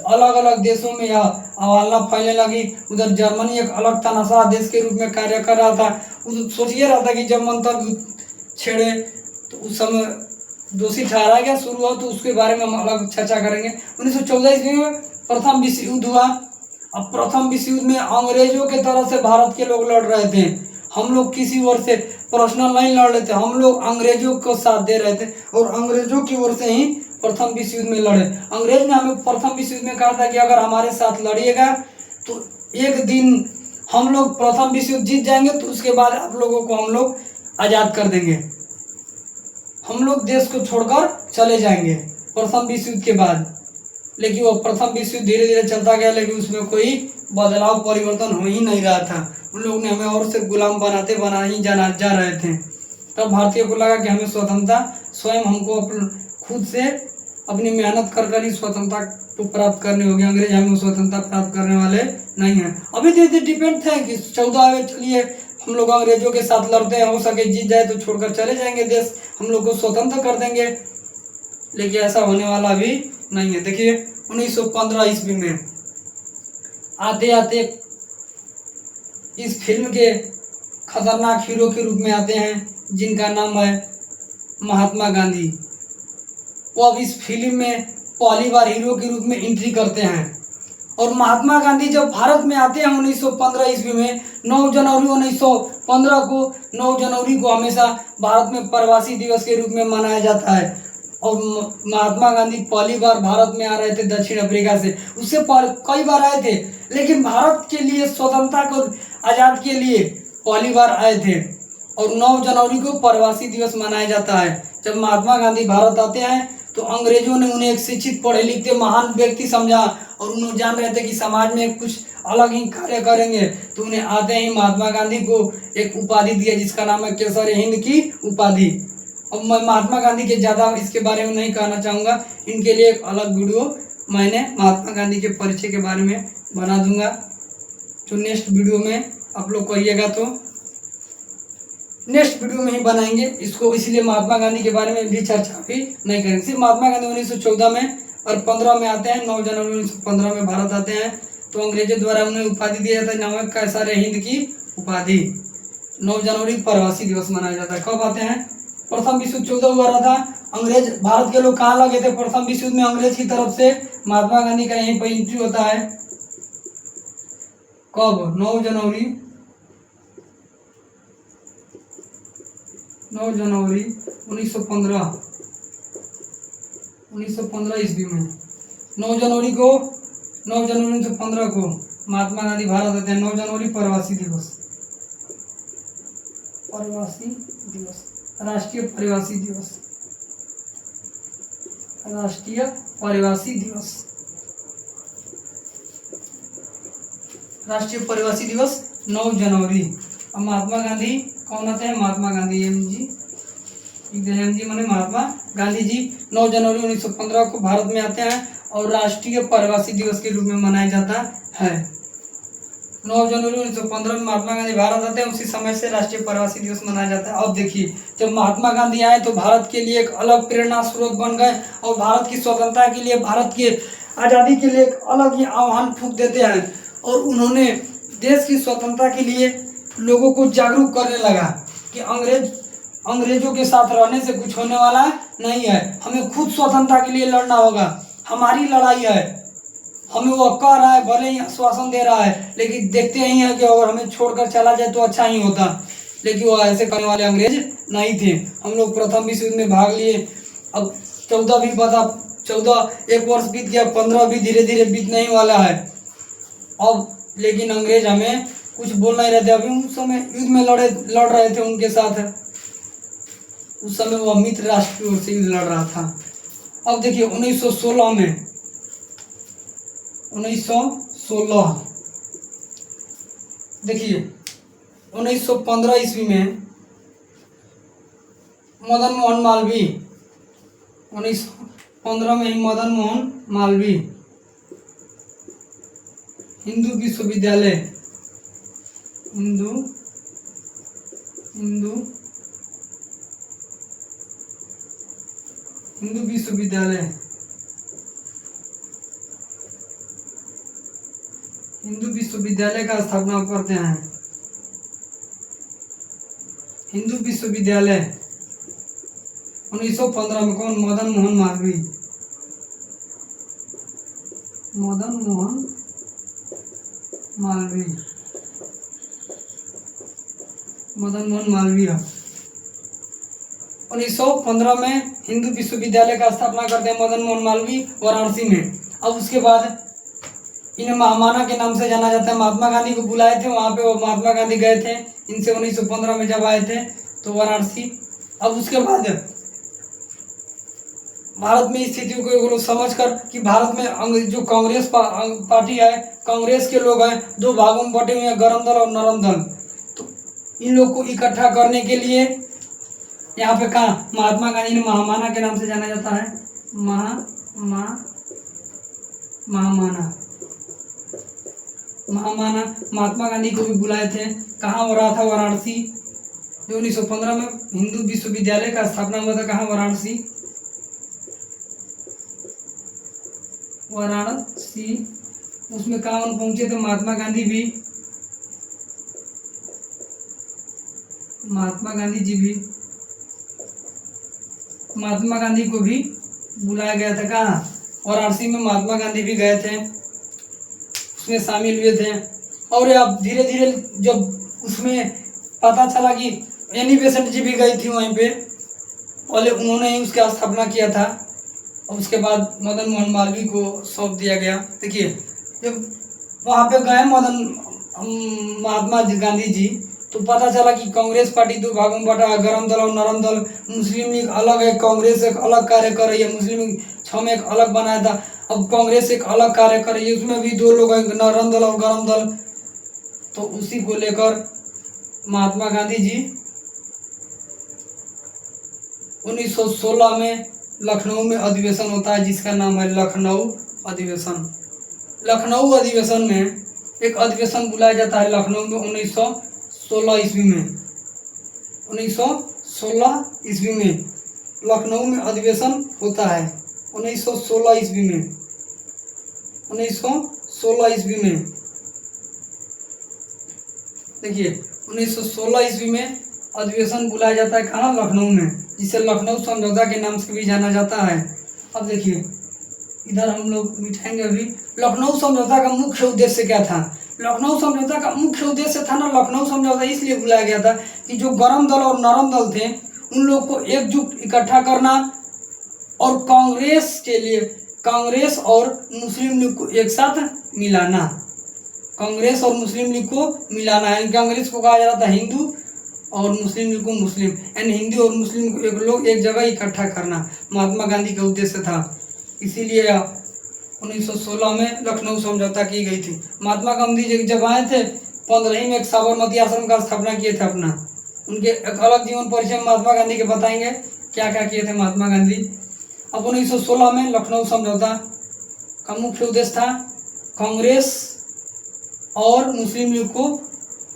अलग अलग देशों में यह अवहेलना फैलने लगी। उधर जर्मनी एक अलग तनाशाह देश के रूप में कार्य कर रहा था। उस सोचिए रहा था कि जब मंतव्य छेड़े तो उस समय दोषी ठहराया गया, शुरू हुआ, तो उसके बारे में हम अलग चर्चा करेंगे। 1914 ईस्वी में प्रथम विश्व युद्ध हुआ। अब प्रथम विश्व युद्ध में अंग्रेजों के तरफ से भारत के लोग लड़ रहे थे। हम लोग किसी ओर से पर्सनल नहीं लड़ रहे थे, हम लोग अंग्रेजों को साथ दे रहे थे और अंग्रेजों की ओर से ही प्रथम विश्व युद्ध में लड़े। अंग्रेज ने हमें प्रथम विश्व युद्ध में कहा था कि अगर हमारे साथ लड़िएगा तो एक दिन हम लोग प्रथम विश्व युद्ध जीत जाएंगे, तो उसके बाद आप लोगों को हम लोग आज़ाद कर देंगे, हम लोग देश को छोड़कर चले जाएंगे प्रथम विश्व युद्ध के बाद। लेकिन वो प्रथम विश्व युद्ध धीरे धीरे चलता गया, लेकिन उसमें कोई बदलाव परिवर्तन हो ही नहीं रहा था। उन लोगों ने हमें और से गुलाम बना ही जा रहे थे। तब भारतीयों को लगा कि हमें स्वतंत्रता स्वयं हमको खुद से अपनी मेहनत कर ही स्वतंत्रता को प्राप्त करनी होगी। अंग्रेज हमें स्वतंत्रता प्राप्त करने वाले नहीं हैं। अभी धीरे डिपेंड थे कि 14 चलिए हम लोग अंग्रेजों के साथ लड़ते हैं, हो सके जीत जाए तो छोड़कर चले जाएंगे देश, हम लोग को स्वतंत्र कर देंगे, लेकिन ऐसा होने वाला भी नहीं है। देखिए 1915 ईस्वी में आते आते इस फिल्म के खतरनाक हीरो के रूप में आते हैं जिनका नाम है महात्मा गांधी। वो अब इस फिल्म में पहली बार हीरो के रूप में एंट्री करते हैं। और महात्मा गांधी जब भारत में आते हैं 1915 ईस्वी में 9 जनवरी 1915 को 9 जनवरी को हमेशा भारत में प्रवासी दिवस के रूप में मनाया जाता है। और महात्मा गांधी पहली बार भारत में आ रहे थे दक्षिण अफ्रीका से, उससे कई बार आए थे, लेकिन भारत के लिए स्वतंत्रता को आज़ाद के लिए पहली बार आए थे। और 9 जनवरी को प्रवासी दिवस मनाया जाता है। जब महात्मा गांधी भारत आते हैं तो अंग्रेजों ने उन्हें एक शिक्षित पढ़े लिखे महान व्यक्ति समझा, और उन्होंने जान रहे थे कि समाज में कुछ अलग ही कार्य करेंगे, तो उन्हें आते ही महात्मा गांधी को एक उपाधि दिया जिसका नाम है केसर हिंद की उपाधि। अब मैं महात्मा गांधी के ज़्यादा इसके बारे में नहीं कहना चाहूँगा, इनके लिए एक अलग वीडियो मैंने महात्मा गांधी के परिचय के बारे में बना दूंगा, जो नेक्स्ट वीडियो में आप लोग कहिएगा तो नेक्स्ट वीडियो में ही बनाएंगे इसको, इसलिए महात्मा गांधी के बारे में भी चर्चा भी नहीं करेंगे। सिर्फ महात्मा गांधी 1914 में और 15 में आते हैं, 9 जनवरी 1915 में भारत आते हैं, तो अंग्रेजों द्वारा उन्हें उपाधि दिया जाता है नाम है केसर हिंद की उपाधि। 9 जनवरी प्रवासी दिवस मनाया जाता है। कब आते हैं? प्रथम विश्व युद्ध 14 हुआ था। अंग्रेज भारत के लोग कहाँ लगे थे? प्रथम विश्व युद्ध में अंग्रेज की तरफ से महात्मा गांधी का यहीं पर एंट्री होता है। कब? 9 जनवरी 1915 ईस्वी में 9 जनवरी 1915 को महात्मा गांधी भारत आते हैं। 9 जनवरी प्रवासी दिवस, राष्ट्रीय प्रवासी दिवस, राष्ट्रीय प्रवासी दिवस, राष्ट्रीय प्रवासी दिवस 9 जनवरी। अब महात्मा गांधी कौन आते हैं? महात्मा गांधी एम जी माने महात्मा गांधी जी 9 जनवरी 1915 को भारत में आते हैं और राष्ट्रीय प्रवासी दिवस के रूप में मनाया जाता है। 9 जनवरी 1915 में महात्मा गांधी भारत आते हैं, उसी समय से राष्ट्रीय प्रवासी दिवस मनाया जाता है। अब देखिए जब महात्मा गांधी आए तो भारत के लिए एक अलग प्रेरणा स्रोत बन गए और भारत की स्वतंत्रता के लिए, भारत की आज़ादी के लिए एक अलग ही आह्वान फूंक देते हैं। और उन्होंने देश की स्वतंत्रता के लिए लोगों को जागरूक करने लगा कि अंग्रेजों के साथ रहने से कुछ होने वाला नहीं है, हमें खुद स्वतंत्रता के लिए लड़ना होगा, हमारी लड़ाई है। हमें वो कह रहा है, भले ही आश्वासन दे रहा है, लेकिन देखते ही हैं कि अगर हमें छोड़कर चला जाए तो अच्छा ही होता, लेकिन वो ऐसे करने वाले अंग्रेज नहीं थे। हम लोग प्रथम विश्व युद्ध में भाग लिए, अब 14 भी बता 14 एक वर्ष बीत गया, 15 भी धीरे धीरे बीतने ही वाला है अब, लेकिन अंग्रेज हमें कुछ बोल नहीं रहे थे। अभी उस समय युद्ध में लड़ रहे थे उनके साथ, उस समय वो मित्र राष्ट्र की ओर से युद्ध लड़ रहा था। अब देखिए 1916 में 1916 देखिए 1915 ईस्वी में मदन मोहन मालवीय, 1915 में ही मदन मोहन मालवीय हिंदू विश्वविद्यालय हिंदू विश्वविद्यालय हिंदू विश्वविद्यालय का स्थापना करते हैं। हिंदू विश्वविद्यालय 1915 में कौन? मदन मोहन मालवीय। मदन मोहन मालवीय 1915 में हिंदू विश्वविद्यालय का स्थापना करते हैं मदन मोहन मालवीय वाराणसी में। अब उसके बाद इन्हें महामाना के नाम से जाना जाता है। महात्मा गांधी को बुलाए थे वहाँ पे, वो महात्मा गांधी गए थे इनसे 1915 में जब आए थे तो वाराणसी। अब उसके बाद भारत में स्थितियों को ये लोग समझ कर कि भारत में जो कांग्रेस पार्टी है, कांग्रेस के लोग हैं, दो भागों में बटे हुए हैं, गरम दल और नरम दल। तो इन लोग को इकट्ठा करने के लिए यहाँ पे कहा महात्मा गांधी ने महामाना के नाम से जाना जाता है, महामाना महात्मा गांधी को भी बुलाए थे। कहाँ हो रहा था? वाराणसी। जो 1915 में हिंदू विश्वविद्यालय का स्थापना हुआ था, कहाँ? वाराणसी। उसमें कहाँ पहुंचे थे महात्मा गांधी भी? महात्मा गांधी को भी बुलाया गया था। कहाँ? वाराणसी में महात्मा गांधी भी गए थे, उसमें शामिल हुए थे। और अब धीरे धीरे जब उसमें पता चला कि एनी बेसेंट जी भी गई थी वहीं पे, पहले उन्होंने ही उसका स्थापना किया था और उसके बाद मदन मोहन मालवीय को सौंप दिया गया। देखिए जब वहाँ पे गए महात्मा गांधी जी, तो पता चला कि कांग्रेस पार्टी दो भागों में बटा है, गरम दल और नरम दल। मुस्लिम लीग अलग है, कांग्रेस एक अलग कार्य कर रही है। मुस्लिम लीग 6 में एक अलग बनाया था, अब कांग्रेस एक अलग कार्य कर रही है, उसमें भी दो लोग हैं, नरम दल और गरम दल। तो उसी को लेकर महात्मा गांधी जी 1916 में लखनऊ में अधिवेशन होता है, जिसका नाम है लखनऊ अधिवेशन। लखनऊ अधिवेशन में एक अधिवेशन बुलाया जाता है लखनऊ में 1916 ईस्वी में। 1916 ईस्वी में लखनऊ में अधिवेशन होता है। 1916 ईस्वी में 1916 ईस्वी में देखिए 1916 ईस्वी में अधिवेशन बुलाया जाता है। कहाँ? लखनऊ में, जिसे लखनऊ समझौता के नाम से भी जाना जाता है। अब देखिए इधर हम लोग मिटाएंगे अभी। लखनऊ समझौता का मुख्य उद्देश्य क्या था? लखनऊ समझौता का मुख्य उद्देश्य था ना, लखनऊ समझौता इसलिए बुलाया गया था कि जो गरम दल और नरम दल थे उन लोग को एकजुट इकट्ठा करना और कांग्रेस के लिए कांग्रेस और मुस्लिम लीग को एक साथ मिलाना। कांग्रेस और मुस्लिम लीग को मिलाना है। कांग्रेस को कहा जाता था हिंदू और मुस्लिम लीग को मुस्लिम, यानी हिंदू और मुस्लिम को एक लोग एक जगह इकट्ठा करना महात्मा गांधी का उद्देश्य था। इसीलिए 1916 में लखनऊ समझौता की गई थी। महात्मा गांधी जी जब आए थे 15 में एक साबरमती आश्रम का स्थापना किए थे अपना। उनके एक अलग जीवन परिचय महात्मा गांधी के बताएंगे क्या क्या किए थे महात्मा गांधी। अब 1916 में लखनऊ समझौता का मुख्य उद्देश्य था कांग्रेस और मुस्लिम लीग को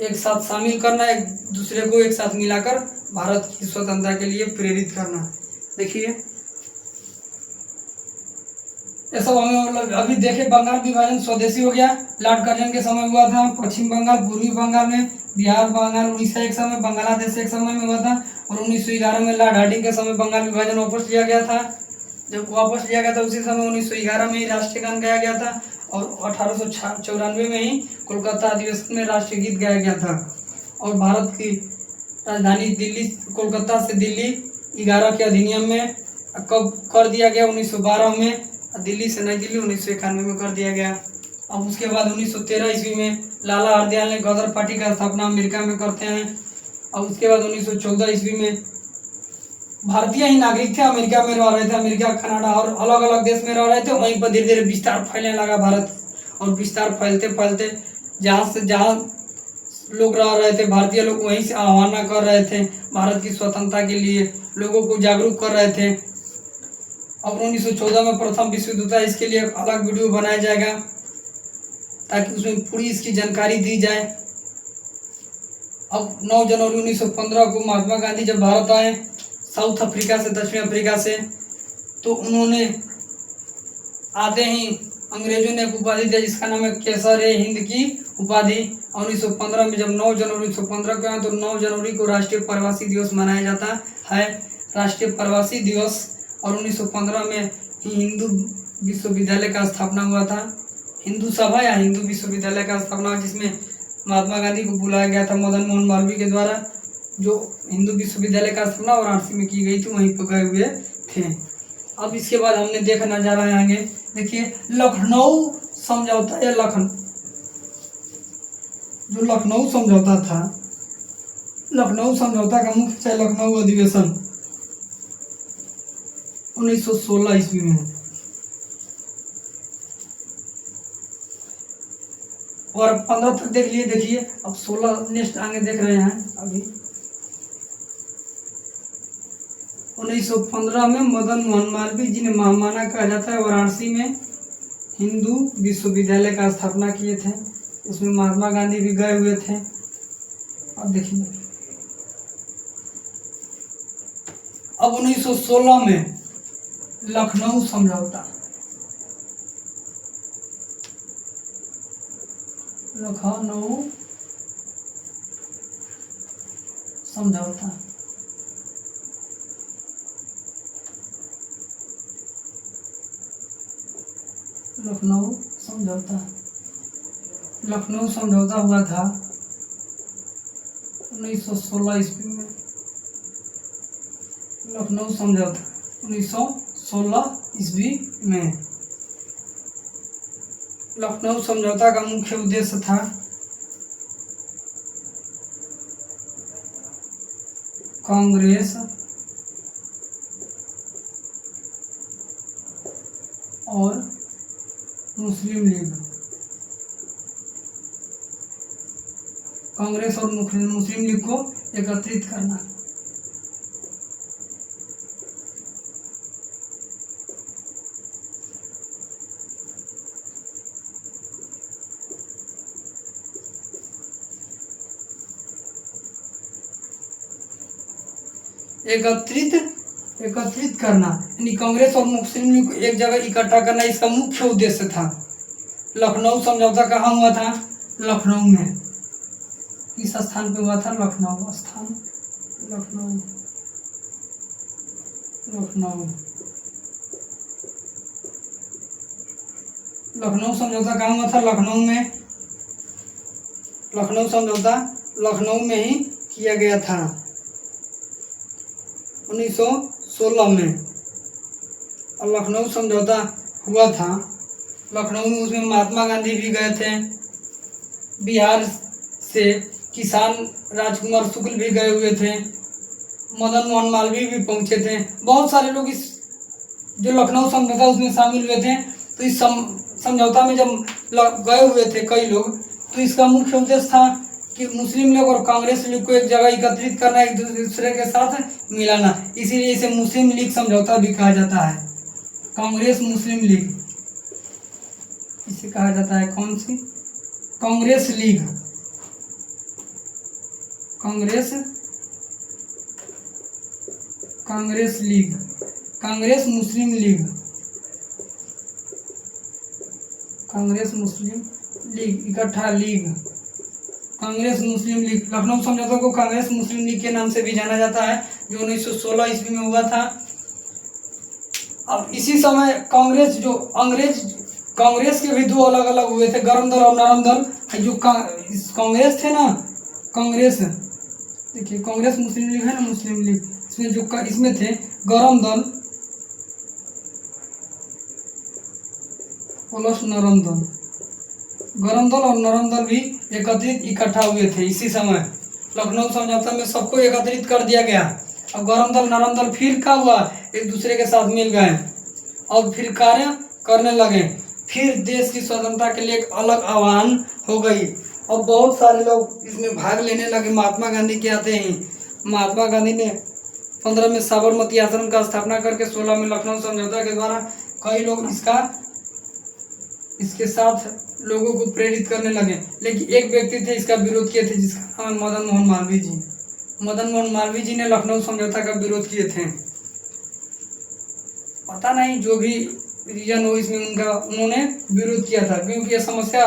एक साथ शामिल करना, एक दूसरे को एक साथ मिलाकर भारत की स्वतंत्रता के लिए प्रेरित करना। देखिए ये सब हमें अभी देखे, बंगाल विभाजन स्वदेशी हो गया, लॉर्ड कर्जन के समय हुआ था। पश्चिम बंगाल, पूर्वी बंगाल में, बिहार, बंगाल, उड़ीसा एक समय, बांग्लादेश एक समय में हुआ था। और 1911 में लॉर्ड हार्डिंग के समय बंगाल विभाजन वापस लिया गया था। जब वापस लिया गया था उसी समय 1911 में ही राष्ट्रीय गान गाया गया था और 1894 में ही कोलकाता अधिवेशन में राष्ट्रीय गीत गाया गया था। और भारत की राजधानी दिल्ली, कोलकाता से दिल्ली 11 के अधिनियम में कब कर दिया गया? 1912 में। दिल्ली से नई दिल्ली 1991 में कर दिया गया। अब उसके बाद 1913 ईस्वी में लाला हरदयाल ने गदर पार्टी का स्थापना अमेरिका में करते हैं। अब उसके बाद 1914 ईस्वी में भारतीय ही नागरिक थे, अमेरिका में रह रहे थे, अमेरिका, कनाडा और अलग अलग देश में रह रहे थे। वहीं पर धीरे धीरे विस्तार फैलने लगा भारत, और विस्तार फैलते फैलते जहाँ से जहाँ लोग रह रहे थे, भारतीय लोग वहीं से आह्वान कर रहे थे, भारत की स्वतंत्रता के लिए लोगों को जागरूक कर रहे थे। अब 1914 में प्रथम विश्व युद्ध था, इसके लिए एक अलग वीडियो बनाया जाएगा ताकि उसमें पूरी इसकी जानकारी दी जाए। अब 9 जनवरी 1915 को महात्मा गांधी जब भारत आए साउथ अफ्रीका से, दक्षिण अफ्रीका से, तो उन्होंने आते ही अंग्रेजों ने एक उपाधि दिया जिसका नाम है केसर-ए-हिंद की उपाधि। 1915 में जब 9 जनवरी 1915 को आए तो 9 जनवरी को राष्ट्रीय प्रवासी दिवस मनाया जाता है, राष्ट्रीय प्रवासी दिवस। और 1915 में ही हिंदू विश्वविद्यालय का स्थापना हुआ था, हिंदू सभा या हिंदू विश्वविद्यालय का स्थापना हुआ, जिसमें महात्मा गांधी को बुलाया गया था मदन मोहन मालवीय के द्वारा। जो हिंदू विश्वविद्यालय का स्थापना वाराणसी में की गई थी, वहीं पर गए हुए थे। अब इसके बाद हमने देखा नजारा है आगे। देखिए लखनऊ समझौता या जो लखनऊ समझौता था, लखनऊ समझौता का मुख्य लखनऊ अधिवेशन 1916 ईस्वी में। और 15 तक देख लिए, देखिए अब 16 नेक्स्ट आगे देख रहे हैं। अभी 1915 में मदन मोहन मालवीय जी ने महामना कहा जाता है वाराणसी में हिंदू विश्वविद्यालय का स्थापना किए थे। उसमें महात्मा गांधी भी गए हुए थे। अब देखिए अब 1916 में लखनऊ समझौता, लखनऊ समझौता, लखनऊ समझौता, लखनऊ समझौता हुआ था 1916 ईस्वी में। लखनऊ समझौता 1916 ईस्वी में। लखनऊ समझौता का मुख्य उद्देश्य था कांग्रेस और मुस्लिम लीग, कांग्रेस और मुस्लिम लीग को एकत्रित करना। एकत्रित करना यानी कांग्रेस और मुस्लिम लीग को एक जगह इकट्ठा करना, इसका मुख्य उद्देश्य था। लखनऊ समझौता कहाँ हुआ था? लखनऊ में। किस स्थान पे हुआ था? लखनऊ स्थान, लखनऊ, लखनऊ। लखनऊ समझौता कहाँ हुआ था? लखनऊ में। लखनऊ समझौता लखनऊ में ही किया गया था 1916 में। और लखनऊ समझौता हुआ था लखनऊ में, उसमें महात्मा गांधी भी गए थे। बिहार से किसान राजकुमार शुक्ल भी गए हुए थे। मदन मोहन मालवीय भी पहुंचे थे। बहुत सारे लोग इस जो लखनऊ समझौता उसमें शामिल हुए थे। तो इस समझौता में जब गए हुए थे कई लोग, तो इसका मुख्य उद्देश्य था कि मुस्लिम लीग और कांग्रेस लीग को एक जगह एकत्रित करना, एक दूसरे के साथ मिलाना। इसीलिए इसे मुस्लिम लीग समझौता भी कहा जाता है। कांग्रेस मुस्लिम लीग इसे कहा जाता है। कौन सी? कांग्रेस लीग, कांग्रेस लीग, कांग्रेस मुस्लिम लीग, कांग्रेस मुस्लिम लीग, इकट्ठा लीग, कांग्रेस मुस्लिम लीग। लखनऊ समझौता को कांग्रेस मुस्लिम लीग के नाम से भी जाना जाता है, जो 1916 ईस्वी में हुआ था। अब इसी समय कांग्रेस के भी दो अलग अलग हुए थे, गरम दल और नरम दल। जो कांग्रेस थे ना, कांग्रेस देखिए, कांग्रेस मुस्लिम लीग है ना, मुस्लिम लीग, इसमें जो इसमें थे गरम दल प्लस नरम दल। गरम दल और नरम दल भी एकत्रित इकट्ठा हुए थे इसी समय। लखनऊ समझौता में सबको एकत्रित कर दिया गया। अब गरम दल नरम दल फिर क्या हुआ? एक दूसरे के साथ मिल गए और फिर कार्य करने लगे। फिर देश की स्वतंत्रता के लिए एक अलग आह्वान हो गई और बहुत सारे लोग इसमें भाग लेने लगे। महात्मा गांधी के आते ही महात्मा गांधी ने 15 में साबरमती आश्रम का स्थापना करके 16 में लखनऊ समझौता के द्वारा कई लोग इसके साथ लोगों को प्रेरित करने लगे। लेकिन एक व्यक्ति थे इसका विरोध किए थे, जिसका नाम मदन मोहन मालवीय जी। मदन मोहन मालवीय जी ने लखनऊ समझौता का विरोध किए थे। पता नहीं जो भी रीजन हो इसमें उन्होंने विरोध किया था, क्योंकि यह समस्या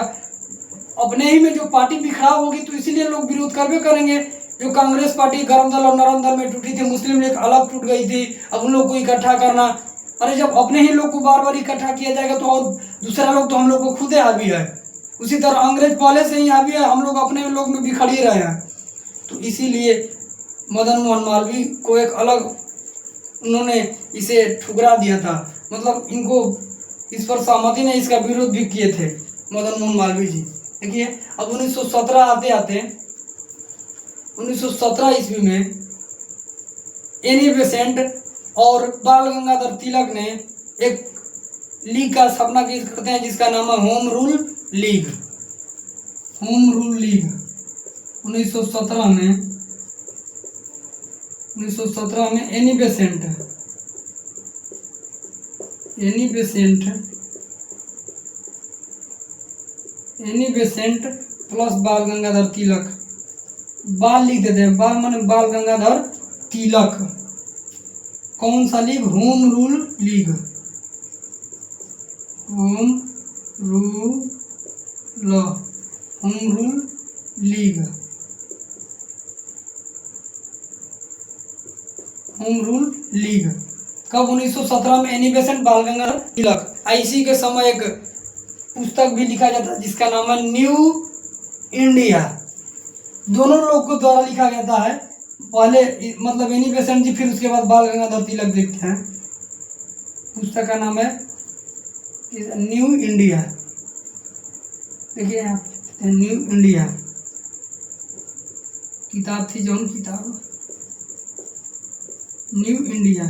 अपने ही में जो पार्टी बिखराव होगी तो इसीलिए लोग विरोध करवे करेंगे। जो कांग्रेस पार्टी गरम दल और नरम दल में टूटी थी, मुस्लिम लीग अलग टूट गई थी। अब उन लोग को इकट्ठा करना, अरे जब अपने ही लोग को बार बार इकट्ठा किया जाएगा तो और दूसरा लोग तो हम लोग को खुदे हावी है। उसी तरह अंग्रेज पहले से ही हावी है, हम लोग अपने लोग में बिखर ही रहे हैं। तो इसीलिए मदन मोहन मालवीय को एक अलग उन्होंने इसे ठुकरा दिया था, मतलब इनको इस पर सहमति नहीं, इसका विरोध भी किए थे मदन मोहन मालवीय जी। देखिए अब 1917 आते आते 1917 ईस्वी में एनी बेसेंट और बाल गंगाधर तिलक ने एक लीग का स्थापना करते हैं जिसका नाम है home rule league. Home rule league 1917 में एनी बेसेंट प्लस बाल गंगाधर तिलक, बाल लिख देते हैं, बाल माने बाल गंगाधर तिलक। कौन सा league? Home rule league. Home rule league. Home rule league कब? 1917 में एनी बेसेंट बाल गंगाधर तिलक। इसी के समय एक पुस्तक भी लिखा जाता है जिसका नाम है न्यू इंडिया। दोनों लोग को द्वारा लिखा जाता है, पहले मतलब एनी बेसेंट जी, फिर उसके बाद बाल गंगाधर तिलक लिखते हैं। पुस्तक का नाम है न्यू इंडिया। देखिए यहाँ न्यू इंडिया किताब थी, जौन किताब न्यू इंडिया।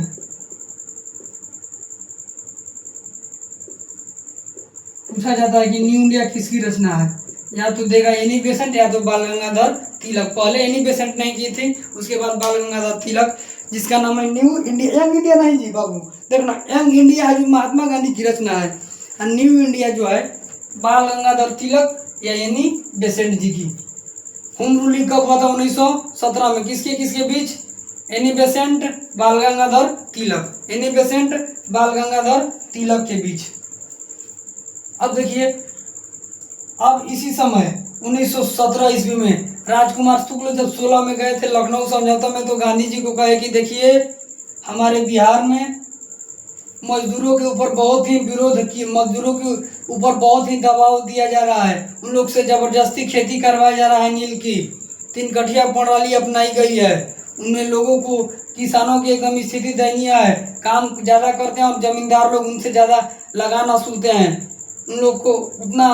पूछा जाता है कि न्यू इंडिया किसकी रचना है, या तो देगा एनी बेसेंट या तो बाल गंगाधर तिलक। पहले एनी बेसेंट नहीं की थी, उसके बाद बाल गंगाधर तिलक, जिसका नाम है न्यू इंडिया। यंग इंडिया नहीं जी बाबू, देखना यंग इंडिया है जो महात्मा गांधी की रचना है, और न्यू इंडिया जो है बाल गंगाधर तिलक या एनी बेसेंट जी की। होम रूल लीग कब हुआ था? 1917 में। किसके बीच? एनी बेसेंट बाल गंगाधर तिलक, एनी बेसेंट बाल गंगाधर तिलक के बीच। अब देखिए, अब इसी समय 1917 ईस्वी में राजकुमार शुक्ल जब 16 में गए थे लखनऊ समझौता में, तो गांधी जी को कहे कि देखिए हमारे बिहार में मजदूरों के ऊपर बहुत ही विरोध की, मजदूरों के ऊपर बहुत ही दबाव दिया जा रहा है, उन लोग से जबरदस्ती खेती करवाया जा रहा है, नील की 3 कठिया प्रणाली अपनाई गई है, उनमें लोगों को, किसानों की एकदम स्थिति दयनीय है, काम ज़्यादा करते हैं और जमींदार लोग उनसे ज़्यादा लगान वसूलते हैं, उन लोग को उतना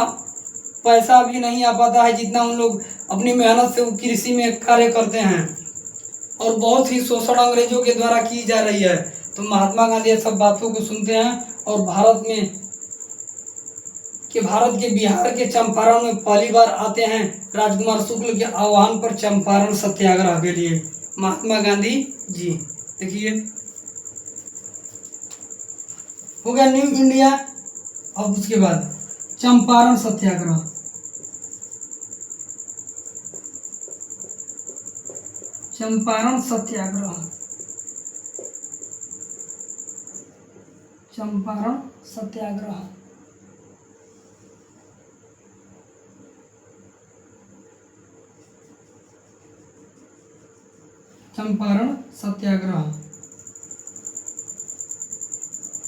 पैसा भी नहीं आ पाता है जितना उन लोग अपनी मेहनत से कृषि में कार्य करते हैं, और बहुत ही शोषण अंग्रेजों के द्वारा की जा रही है। तो महात्मा गांधी सब बातों को सुनते हैं और भारत के बिहार के चंपारण में पहली बार आते हैं राजकुमार शुक्ल के आह्वान पर चंपारण सत्याग्रह के लिए, महात्मा गांधी जी। देखिए हो गया न्यू इंडिया। अब उसके बाद चंपारण सत्याग्रह। चंपारण सत्याग्रह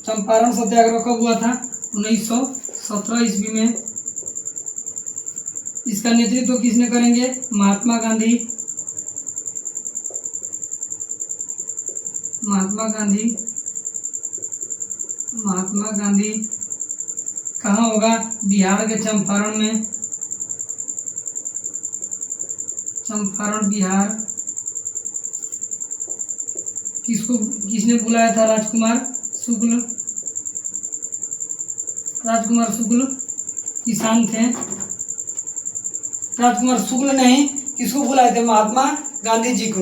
चंपारण सत्याग्रह कब हुआ था? 1917 ईस्वी में। इसका नेतृत्व किसने करेंगे? महात्मा गांधी। कहाँ होगा? बिहार के चंपारण में। चंपारण बिहार। किसने बुलाया था? राजकुमार शुक्ल किसान थे। राजकुमार शुक्ल नहीं, किसको बुलाए थे? महात्मा गांधी जी को।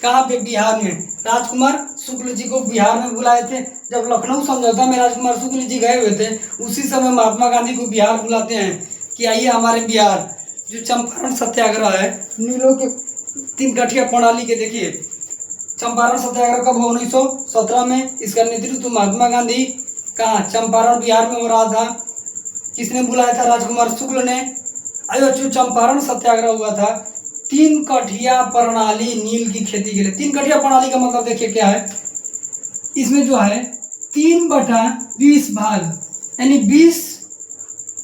कहाँ पे? बिहार में। राजकुमार शुक्ल जी को बिहार में बुलाए थे। जब लखनऊ समझौता में राजकुमार शुक्ल जी गए हुए थे, उसी समय महात्मा गांधी को बिहार बुलाते हैं कि आइए हमारे बिहार। जो चंपारण सत्याग्रह है, नीलों के 3 कठिया प्रणाली के, देखिए चंपारण सत्याग्रह कब हुआ? 1917 में। इसका नेतृत्व महात्मा गांधी कहाँ? चंपारण बिहार में हो रहा था। किसने बुलाया था? राजकुमार शुक्ल ने। जो चंपारण सत्याग्रह हुआ था 3 कठिया प्रणाली नील की खेती के लिए। 3 कठिया प्रणाली का मतलब देखिए क्या है, इसमें जो है 3/20 भाग, यानी 20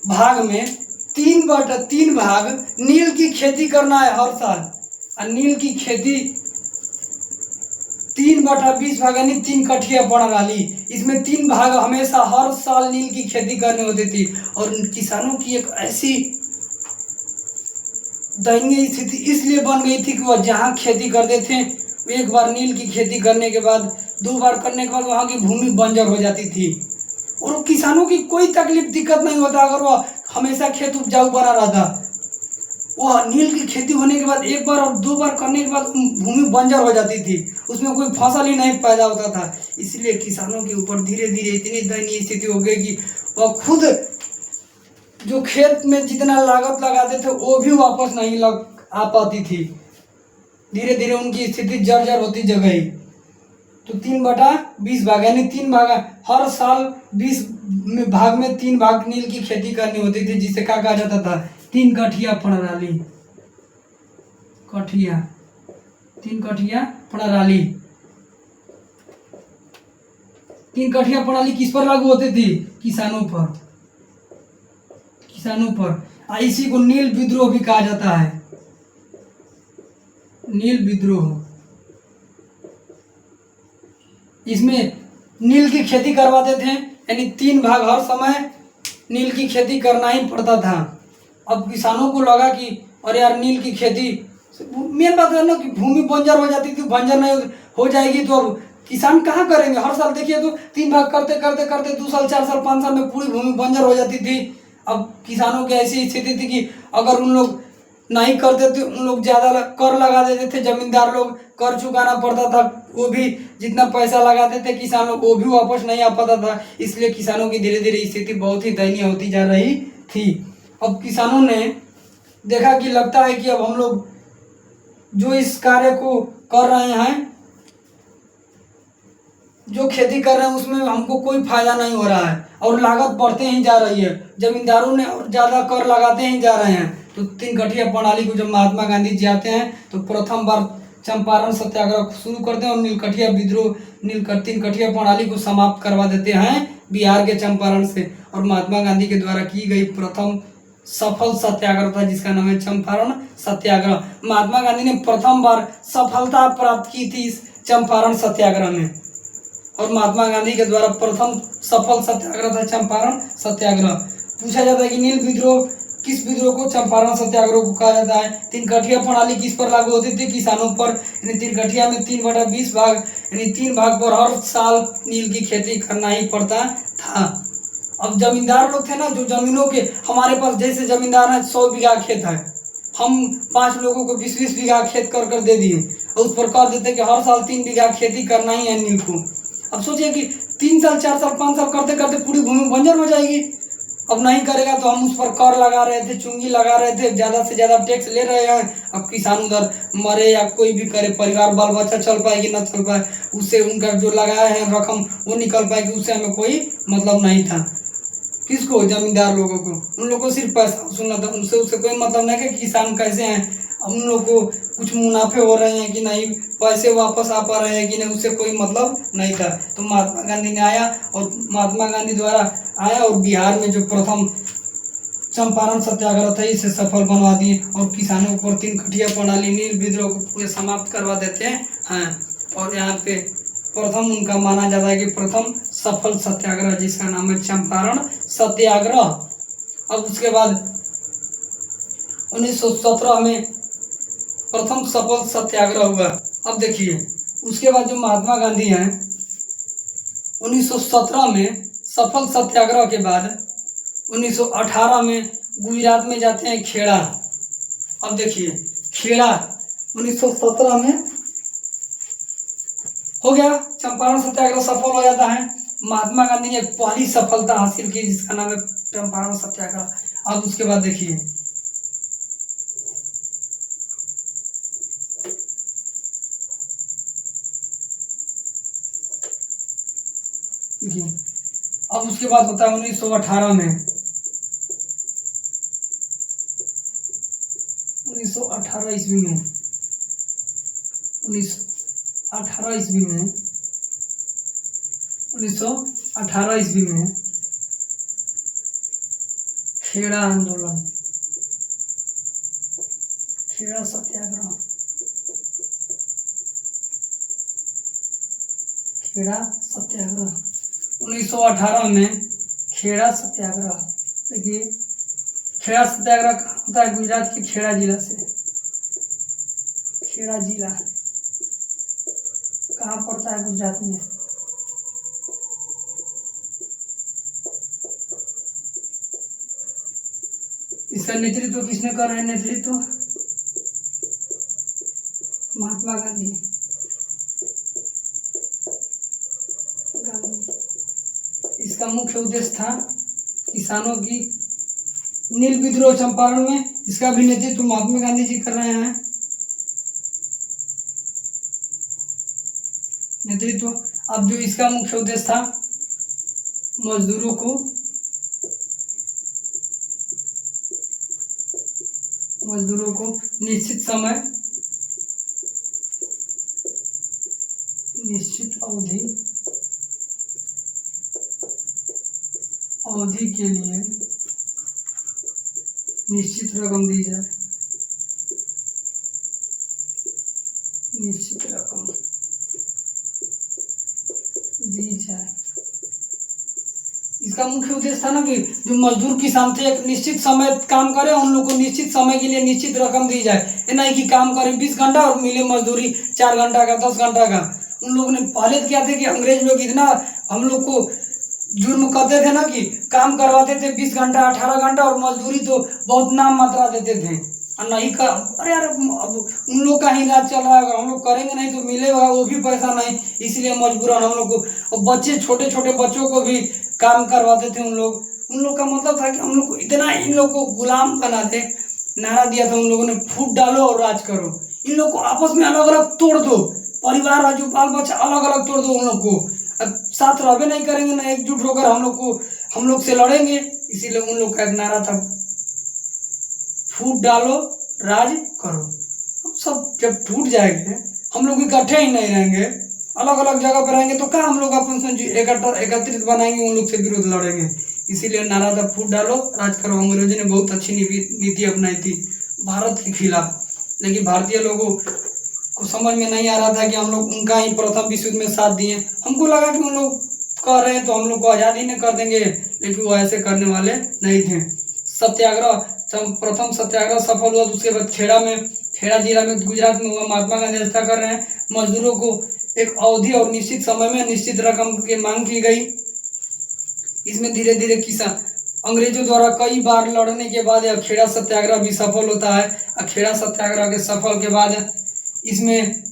भाग में 3/3 भाग नील की खेती करना है हर साल। और नील की खेती 3/20 भाग यानी 3 कठिया प्रणाली, इसमें 3 भाग हमेशा हर साल नील की खेती करनी होती थी। और किसानों की एक ऐसी दयनीय स्थिति इसलिए बन गई थी कि वह जहाँ खेती करते थे एक बार नील की खेती करने के बाद, 2 बार करने के बाद वहाँ की भूमि बंजर हो जाती थी और किसानों की कोई तकलीफ दिक्कत नहीं होता अगर वह हमेशा खेत उपजाऊ बना रहता। वह नील की खेती होने के बाद 1 बार और 2 बार करने के बाद भूमि बंजर हो जाती थी, उसमें कोई फसल ही नहीं पैदा होता था। इसलिए किसानों के ऊपर धीरे धीरे इतनी दयनीय स्थिति हो गई कि वह खुद जो खेत में जितना लागत लगाते थे वो भी वापस नहीं लग आ पाती थी। धीरे धीरे उनकी स्थिति जर्जर होती जा गई। तो 3/20 भाग यानी 3 भाग, हर साल 20 भाग में 3 भाग नील की खेती करनी होती थी, जिसे क्या कहा जाता था, 3 कठिया प्रणाली। कठिया, 3 कठिया प्रणाली। 3 कठिया प्रणाली किस पर लागू होती थी? किसानों पर। किसानों पर। इसी को नील विद्रोह भी कहा जाता है। नील विद्रोह। इसमें नील की खेती करवाते थे, यानी 3 भाग हर समय नील की खेती करना ही पड़ता था। अब किसानों को लगा कि अरे यार नील की खेती, मेन बात है ना कि भूमि बंजर हो जाती थी, बंजर नहीं हो जाएगी तो अब किसान कहाँ करेंगे। हर साल देखिए तो 3 भाग करते करते करते 2 साल 4 साल 5 साल में पूरी भूमि बंजर हो जाती थी। अब किसानों की ऐसी स्थिति थी कि अगर उन लोग नहीं करते थे, उन लोग ज़्यादा कर लगा देते थे, जमींदार लोग कर चुकाना पड़ता था, वो भी जितना पैसा लगाते थे किसान लोग वो भी वापस नहीं आ पाता था। इसलिए किसानों की धीरे धीरे स्थिति बहुत ही दयनीय होती जा रही थी। अब किसानों ने देखा कि लगता है कि अब हम लोग जो इस कार्य को कर रहे हैं, जो खेती कर रहे हैं उसमें हमको कोई फायदा नहीं हो रहा है और लागत बढ़ते ही जा रही है, जमींदारों ने और ज़्यादा कर लगाते ही जा रहे हैं। तो 3 कठिया प्रणाली को जब महात्मा गांधी जी आते हैं तो प्रथम बार चंपारण सत्याग्रह शुरू करते हैं और नीलकठिया विद्रोह, 3 कठिया प्रणाली को समाप्त करवा देते हैं बिहार के चंपारण से। और महात्मा गांधी के द्वारा की गई प्रथम सफल सत्याग्रह था जिसका नाम है चंपारण सत्याग्रह। महात्मा गांधी ने प्रथम बार सफलता प्राप्त की थी इस चंपारण सत्याग्रह में। और महात्मा गांधी के द्वारा प्रथम सफल सत्याग्रह था चंपारण सत्याग्रह। पूछा जाता है कि नील विद्रोह किस विद्रोह को चंपारण सत्याग्रह को कहा जाता है? 3 कठिया प्रणाली किस पर लागू होती थी? किसानों पर। यानी 3 कठिया में 3/20 भाग, यानी 3 भाग पर हर साल नील की खेती करना ही पड़ता था। अब जमींदार लोग थे ना, जो जमीनों के, हमारे पास जैसे जमींदार है 100 बीघा खेत है, हम 5 लोगों को 20-20 बीघा खेत कर दे दिए और उस पर कर देते कि हर साल 3 बीघा खेती करना ही है नील को। अब सोचिए कि 3 साल 4 साल 5 साल करते करते पूरी भूमि बंजर हो जाएगी। अब नहीं करेगा तो हम उस पर कर लगा रहे थे, चुंगी लगा रहे थे, ज़्यादा से ज़्यादा टैक्स ले रहे हैं। अब किसान उधर मरे या कोई भी करे, परिवार बाल बच्चा चल पाए कि ना चल पाए, उससे उनका जो लगाया है रकम वो निकल पाएगी, उससे हमें कोई मतलब नहीं था। किसको? जमींदार लोगों को। उन लोगों को सिर्फ पैसा सुनना था, उनसे उससे कोई मतलब नहीं कि किसान कैसे हैं, उन लोगों को कुछ मुनाफे हो रहे हैं कि नहीं, पैसे वापस आ पा रहे हैं कि नहीं, उससे कोई मतलब नहीं था। तो महात्मा गांधी ने आया और महात्मा गांधी द्वारा आया और बिहार में जो प्रथम चंपारण सत्याग्रह था इसे सफल बनवा दिए और किसानों पर 3 कठिया प्रणाली नील विद्रोह को पूरे समाप्त करवा देते हैं। और यहाँ पे प्रथम उनका माना जाता है कि प्रथम सफल सत्याग्रह जिसका नाम है चंपारण सत्याग्रह। अब उसके बाद 1917 में प्रथम सफल सत्याग्रह हुआ। अब देखिए उसके बाद जो महात्मा गांधी हैं 1917 में सफल सत्याग्रह के बाद 1918 में गुजरात में जाते हैं खेड़ा। अब देखिए खेड़ा 1917 में हो गया, चंपारण सत्याग्रह सफल हो जाता है। महात्मा गांधी ने पहली सफलता हासिल की जिसका नाम है चंपारण सत्याग्रह। अब उसके बाद देखिए अब उसके बाद होता है 1918 में 1918 ईस्वी में 1918 ईस्वी में 1918 ईस्वी में खेड़ा आंदोलन, खेड़ा सत्याग्रह, खेड़ा सत्याग्रह 1918 में खेड़ा सत्याग्रह। देखिए खेड़ा सत्याग्रह कहाँ होता है? गुजरात के खेड़ा जिला से, खेड़ा जिला। कहाँ पड़ता है गुजरात में? इसका नेतृत्व किसने करा है? नेतृत्व महात्मा गांधी। इसका मुख्य उद्देश्य था किसानों की नील विद्रोह चंपारण में। इसका भी नेतृत्व महात्मा गांधी जी कर रहे हैं। नेतृत्व। अब जो इसका मुख्य उद्देश्य था मजदूरों को निश्चित समय निश्चित अवधि के लिए निश्चित रकम दी जाए। निश्चित रकम दी जाए। इसका मुख्य उद्देश्य था ना कि जो मजदूर किसान थे एक निश्चित समय काम करे, उन लोग को निश्चित समय के लिए निश्चित रकम दी जाए। ये नहीं कि काम करें 20 घंटा और मिले मजदूरी 4 घंटा का 10 घंटा का। उन लोगों ने पहले क्या थे कि अंग्रेज लोग इतना हम लोग को जुर्म करते थे ना कि काम करवाते थे 20 घंटा 18 घंटा और मजदूरी तो बहुत नाम मात्रा देते थे। और नहीं कर, अरे यार अब उन लोग का ही राज चल रहा है, हम लोग करेंगे नहीं तो मिलेगा वो भी पैसा नहीं, इसलिए मजबूरन हम लोग को। और बच्चे छोटे छोटे बच्चों को भी काम करवाते थे उन लोग का मतलब था कि हम लोग को इतना इन लोग को गुलाम बनाते। नारा दिया था उन लोगों ने, फूट डालो और राज करो। इन लोग को आपस में अलग अलग तोड़ दो, परिवार और जो बाल बच्चा अलग अलग तोड़ दो। उन लोग को अब साथ रहबे नहीं करेंगे ना, एकजुट होकर हम लोग से लड़ेंगे। इसीलिए उन लोग का एक नारा था, फूट डालो राज करो। अब सब जब टूट जाएंगे, हम लोग इकट्ठे ही नहीं रहेंगे, अलग अलग जगह पर रहेंगे, तो क्या हम लोग अपन एकत्रित बनाएंगे, उन लोग से विरोध लड़ेंगे। इसीलिए नारा था, फूट डालो राज करो। अंग्रेजों ने बहुत अच्छी नीति अपनाई थी भारत के खिलाफ, लेकिन भारतीय लोगों को समझ में नहीं आ रहा था कि हम लोग उनका ही प्रथम विश्व युद्ध में साथ दिए। हमको लगा कि उन लोग कर रहे हैं तो हम लोग को आज़ादी नहीं कर देंगे, लेकिन वो ऐसे करने वाले नहीं थे। सत्याग्रह, प्रथम सत्याग्रह सफल हुआ। उसके बाद खेड़ा जिला में गुजरात में हुआ। महात्मा गांधी हत्या कर रहे हैं। मजदूरों को एक अवधि और निश्चित समय में निश्चित रकम की मांग की गई। इसमें धीरे धीरे किसान अंग्रेजों द्वारा कई बार लड़ने के बाद यह खेड़ा सत्याग्रह भी सफल होता है। खेड़ा सत्याग्रह के सफल के बाद इसमें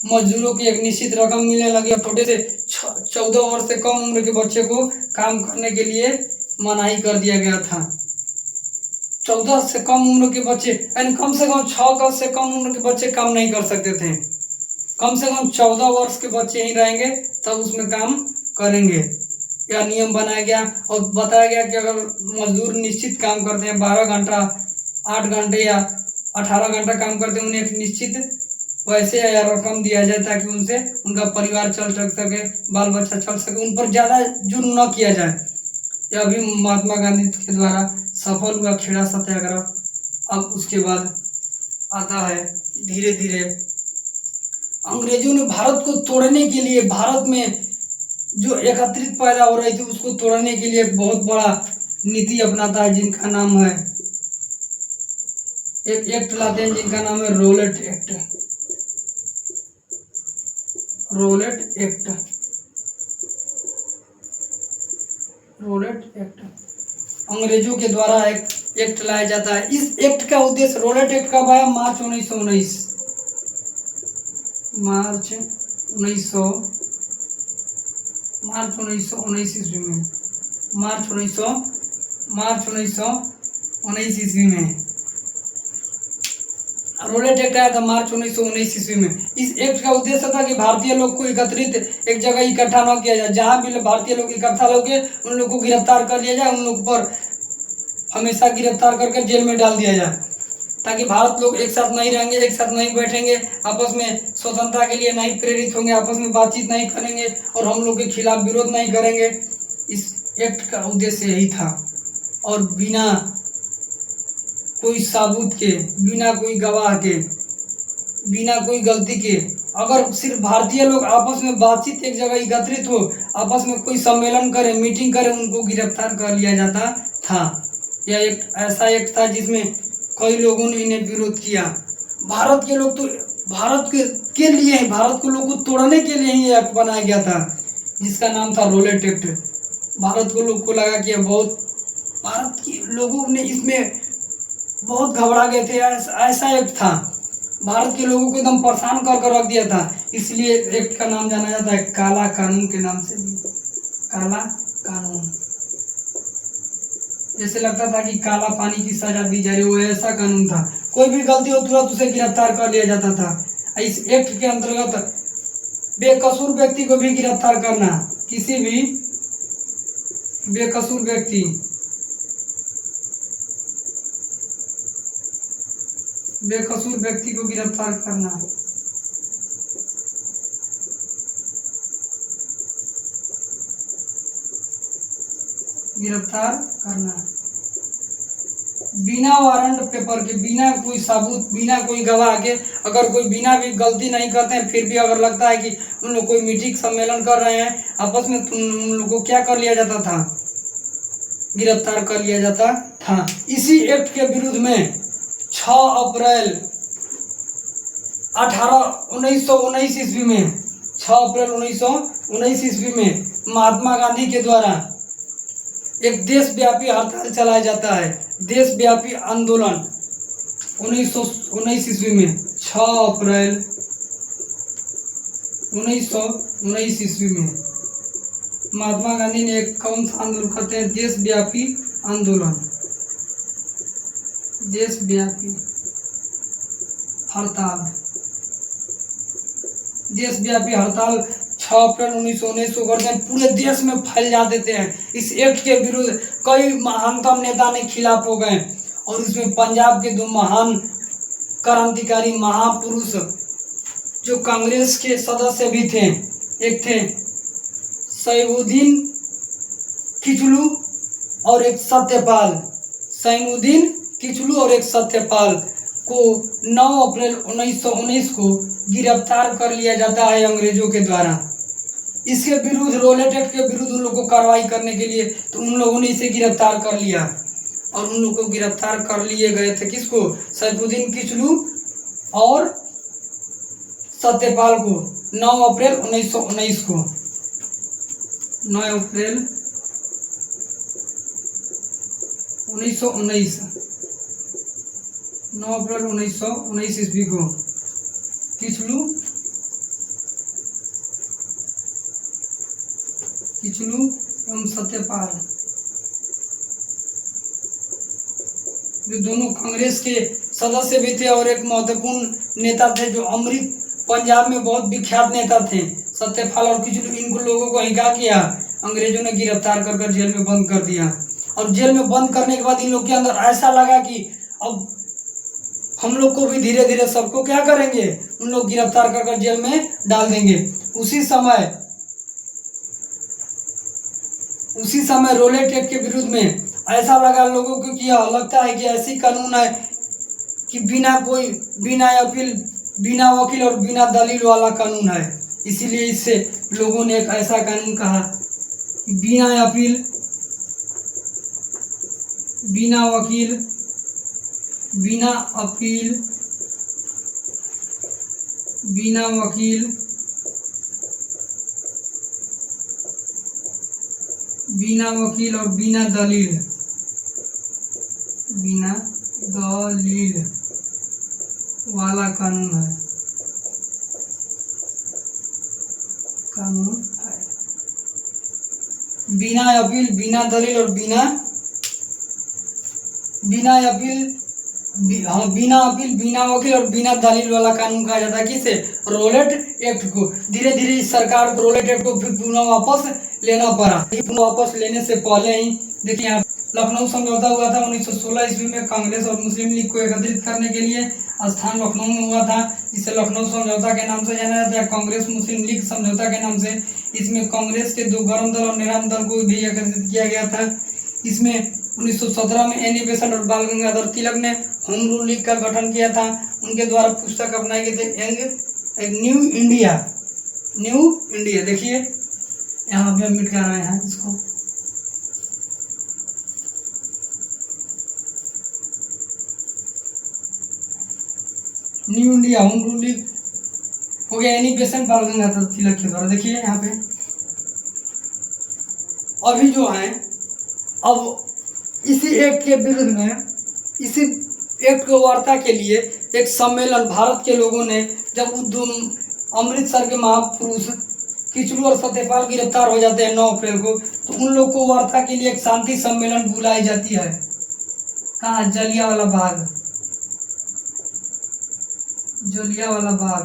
मजदूरों की एक निश्चित रकम मिलने लगी। छोटे से 14 वर्ष से कम उम्र के बच्चे को काम करने के लिए मनाही कर दिया गया था। 14 से कम उम्र के बच्चे, यानी कम से कम 6 से कम उम्र के बच्चे काम नहीं कर सकते थे। कम से कम 14 वर्ष के बच्चे ही रहेंगे तब उसमें काम करेंगे। यह नियम बनाया गया और बताया गया कि अगर मजदूर निश्चित काम करते हैं 12 घंटा 8 घंटे या 18 घंटा काम करते हैं, उन्हें एक निश्चित पैसे या रकम दिया जाए ताकि उनसे उनका परिवार चल सके, बाल बच्चा चल सके, उन पर ज़्यादा जुर्म न किया जाए। यह भी महात्मा गांधी के द्वारा सफल हुआ खेड़ा सत्याग्रह। अब उसके बाद आता है धीरे धीरे अंग्रेजों ने भारत को तोड़ने के लिए, भारत में जो एकत्रित पैदा हो रही थी उसको तोड़ने के लिए बहुत बड़ा नीति अपनाता है, जिनका नाम है, एक एक्ट लाते हैं जिनका नाम है रोलेट एक्ट। रोलेट एक्ट अंग्रेजों के द्वारा एक एक्ट लाया जाता है। इस एक्ट का उद्देश्य, रोलेट एक्ट कब आया? मार्च 1919 ईस्वी में। मार्च 1919 ईस्वी में रोलेट एक्ट आया था, मार्च 1919 ईस्वी में। इस एक्ट का उद्देश्य था कि भारतीय लोग को एकत्रित एक जगह इकट्ठा न किया जाए। जहाँ भी भारतीय लोग इकट्ठा होकर उन लोग को गिरफ्तार कर लिया जाए, उन लोग पर हमेशा गिरफ्तार करके जेल में डाल दिया जाए, ताकि भारत लोग एक साथ नहीं रहेंगे, एक साथ नहीं बैठेंगे, आपस में स्वतंत्रता के लिए नहीं प्रेरित होंगे, आपस में बातचीत नहीं करेंगे और हम लोग के खिलाफ विरोध नहीं करेंगे। इस एक्ट का उद्देश्य यही था। और बिना कोई सबूत के, बिना कोई गवाह के, बिना कोई गलती के, अगर सिर्फ भारतीय लोग आपस में बातचीत एक जगह एकत्रित हो, आपस में कोई सम्मेलन करे, मीटिंग करे, उनको गिरफ्तार कर लिया जाता था। यह एक ऐसा एक्ट था जिसमें कई लोगों ने इन्हें विरोध किया। भारत के लोग तो भारत के लिए ही, भारत को लोग को तोड़ने के लिए ही ये एक्ट बनाया गया था, जिसका नाम था रोलेट एक्ट। भारत को लोग को लगा कि बहुत, भारत के लोगों ने इसमें बहुत घबरा गए थे। ऐसा एक्ट था, भारत के लोगों को एकदम परेशान कर कर रख दिया था। इसलिए एक्ट का नाम जाना जाता है काला कानून के नाम से भी, काला कानून। जैसे लगता था कि काला पानी की सजा दी जा रही, वो ऐसा कानून था। कोई भी गलती हो तुरंत उसे गिरफ्तार कर लिया जाता था। इस एक्ट के अंतर्गत बेकसूर व्यक्ति को भी गिरफ्तार करना, किसी भी बेकसूर व्यक्ति, बेकसूर व्यक्ति को गिरफ्तार करना, गिरफ्तार करना बिना वारंट पेपर के, बिना कोई सबूत, बिना कोई गवाह के। अगर कोई बिना भी गलती नहीं करते हैं, फिर भी अगर लगता है कि उन लोग कोई मीटिंग सम्मेलन कर रहे हैं आपस में, तो उन लोग को क्या कर लिया जाता था, गिरफ्तार कर लिया जाता था। इसी एक्ट के विरुद्ध में 6 अप्रैल 1919 ईस्वी में, 6 अप्रैल 1919 ईस्वी में महात्मा गांधी के द्वारा एक देशव्यापी हड़ताल चलाया जाता है, देशव्यापी आंदोलन। 1919 ईस्वी में 6 अप्रैल 1919 ईस्वी में महात्मा गांधी ने एक कौन सा आंदोलन करते हैं, देशव्यापी आंदोलन, देशव्यापी हड़ताल। देशव्यापी हड़ताल 6 अप्रैल 1919 को करते हैं, पूरे देश में फैल जा देते हैं। इस एक्ट के विरुद्ध कई महानतम नेता ने खिलाफ हो गए, और इसमें पंजाब के 2 महान क्रांतिकारी महापुरुष जो कांग्रेस के सदस्य भी थे, एक थे सैफुद्दीन किचलू और एक सत्यपाल, सैफुद्दीन किचलू और एक सत्यपाल को 9 अप्रैल 1919 को गिरफ्तार कर लिया जाता है अंग्रेजों के द्वारा। इसके विरुद्ध, रोलेट एक्ट के विरुद्ध उन लोगों को कार्रवाई करने के लिए, तो उन लोगों ने इसे गिरफ्तार कर लिया, और उन लोगों को गिरफ्तार कर लिए गए थे, किसको, सैफुद्दीन किचलू और सत्यपाल को 9 अप्रैल 1919 को, 9 अप्रैल 1919, 9 अप्रैल 1919 ईस्वी को किचलू एवं सत्यपाल, जो दोनों कांग्रेस के सदस्य भी थे और एक महत्वपूर्ण नेता थे, जो अमृत पंजाब में बहुत विख्यात नेता थे, सत्यपाल और किचलू। इनको लोगों को क्या किया, अंग्रेजों ने गिरफ्तार कर जेल में बंद कर दिया। और जेल में बंद करने के बाद इन लोग के अंदर ऐसा लगा कि अब हम लोग को भी धीरे धीरे सबको क्या करेंगे, उन लोग गिरफ्तार कर जेल में डाल देंगे। उसी समय रोलेट एक्ट के विरुद्ध में ऐसा लगा लोगों को कि लगता है कि ऐसी कानून है कि बिना अपील, बिना वकील और बिना दलील वाला कानून है। इसीलिए इससे लोगों ने एक ऐसा कानून कहा कि बिना अपील, बिना वकील, बिना अपील, बिना वकील, बिना वकील और बिना दलील, बिना दलील वाला कानून है, कानून है। बिना अपील, बिना दलील और बिना अपील, बिना अपील, बिना वकील और बिना दलील वाला कानून कहा जाता है किसे, रोलेट एक्ट को। धीरे धीरे इस सरकार को रोलेट एक्ट को फिर पुनः वापस लेना पड़ा। पुनः वापस लेने से पहले ही देखिए यहाँ लखनऊ समझौता हुआ था 1916 ईस्वी में, कांग्रेस और मुस्लिम लीग को एकत्रित करने के लिए स्थान लखनऊ में हुआ था। इसे लखनऊ समझौता के नाम से जाना जाता है, कांग्रेस मुस्लिम लीग समझौता के नाम से। इसमें कांग्रेस के 2 गरम दल और निराम दल को भी एकत्रित किया गया था। इसमें 1917 में एनी बेसेंट और बाल गंगाधर तिलक ने होम रूल लीग का गठन किया था। उनके द्वारा पुस्तक अपनाई गई थी न्यू इंडिया, न्यू इंडिया। देखिए यहाँ पे हम मिट कर रहे हैं इसको, न्यू इंडिया होम रूल हो गया, यानी बेसन बाल गंगाधर तिलक के द्वारा। देखिए यहाँ पे अभी जो है, अब इसी एक्ट के विरुद्ध में, इसी एक्ट को वार्ता के लिए एक सम्मेलन भारत के लोगों ने, जब अमृतसर के महापुरुष किचलू और सत्यपाल गिरफ्तार हो जाते हैं 9 अप्रैल को, तो उन लोग को वार्ता के लिए एक शांति सम्मेलन बुलाई जाती है। कहाँ? जलियांवाला बाग, जलियांवाला बाग,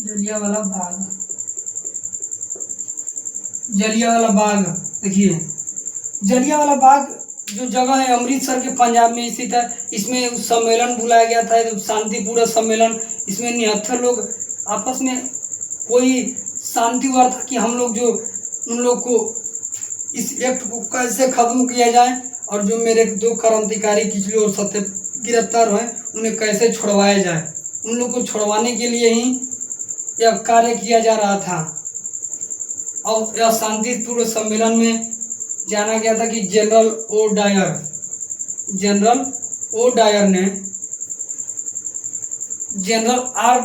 जलियांवाला बाग, जलियांवाला बाग। देखिए जलियांवाला बाग जो जगह है अमृतसर के पंजाब में स्थित है, इसमें सम्मेलन बुलाया गया था, शांतिपूर्ण सम्मेलन। इसमें 79 लोग आपस में कोई शांति हुआ था कि हम लोग जो उन लोग को इस एक्ट को कैसे खत्म किया जाए, और जो मेरे 2 क्रांतिकारी किचलू और सत्य गिरफ्तार हुए उन्हें कैसे छुड़वाया जाए। उन लोग को छुड़वाने के लिए ही यह कार्य किया जा रहा था। और यह शांतिपूर्ण सम्मेलन में जाना गया था कि जनरल ओ डायर ने, जनरल आर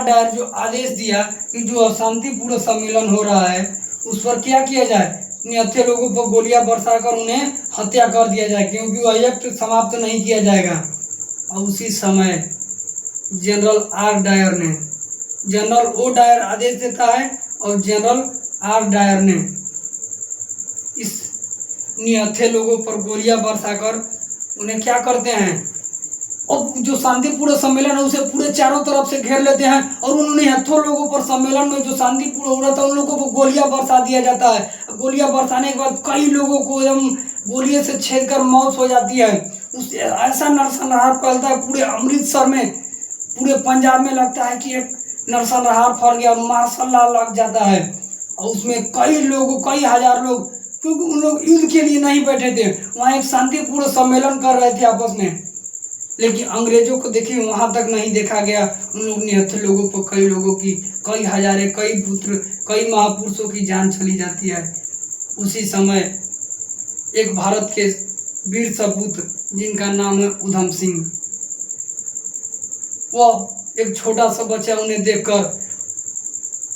डायर जो आदेश दिया कि जो अशांतिपूर्ण सम्मेलन हो रहा है उस पर क्या किया जाए, 79 लोगों पर गोलियां बरसाकर उन्हें हत्या कर दिया जाए, क्योंकि वह एक्ट समाप्त नहीं किया जाएगा। और उसी समय जनरल ओ डायर आदेश देता है, और जनरल आर डायर ने इस 79 लोगों पर गोलियां बरसाकर उन्हें क्या करते हैं, और जो शांतिपूर्ण सम्मेलन है उसे पूरे चारों तरफ से घेर लेते हैं, और उन 79 लोगों पर सम्मेलन में जो शांतिपूर्ण हो रहा था उन लोगों को गोलियां बरसा दिया जाता है। गोलियां बरसाने के बाद कई लोगों को एकदम गोलियों से छेद कर मौत हो जाती है। उस ऐसा नरसंहार फैलता है पूरे अमृतसर में, पूरे पंजाब में, लगता है कि एक नरसंहार फैल गया और मार्शल लॉ लग जाता है। और उसमें कई हजार लोग, क्योंकि उन लोग युद्ध के लिए नहीं बैठे थे, वहाँ एक शांतिपूर्ण सम्मेलन कर रहे थे आपस में। लेकिन अंग्रेजों को देखिए वहाँ तक नहीं देखा गया। उन लोग 79 लोगों पर कई लोगों की, कई हजारे, कई पुत्र, कई महापुरुषों की जान चली जाती है। उसी समय एक भारत के वीर सपूत जिनका नाम है उधम सिंह, वह एक छोटा सा बच्चा, उन्हें देखकर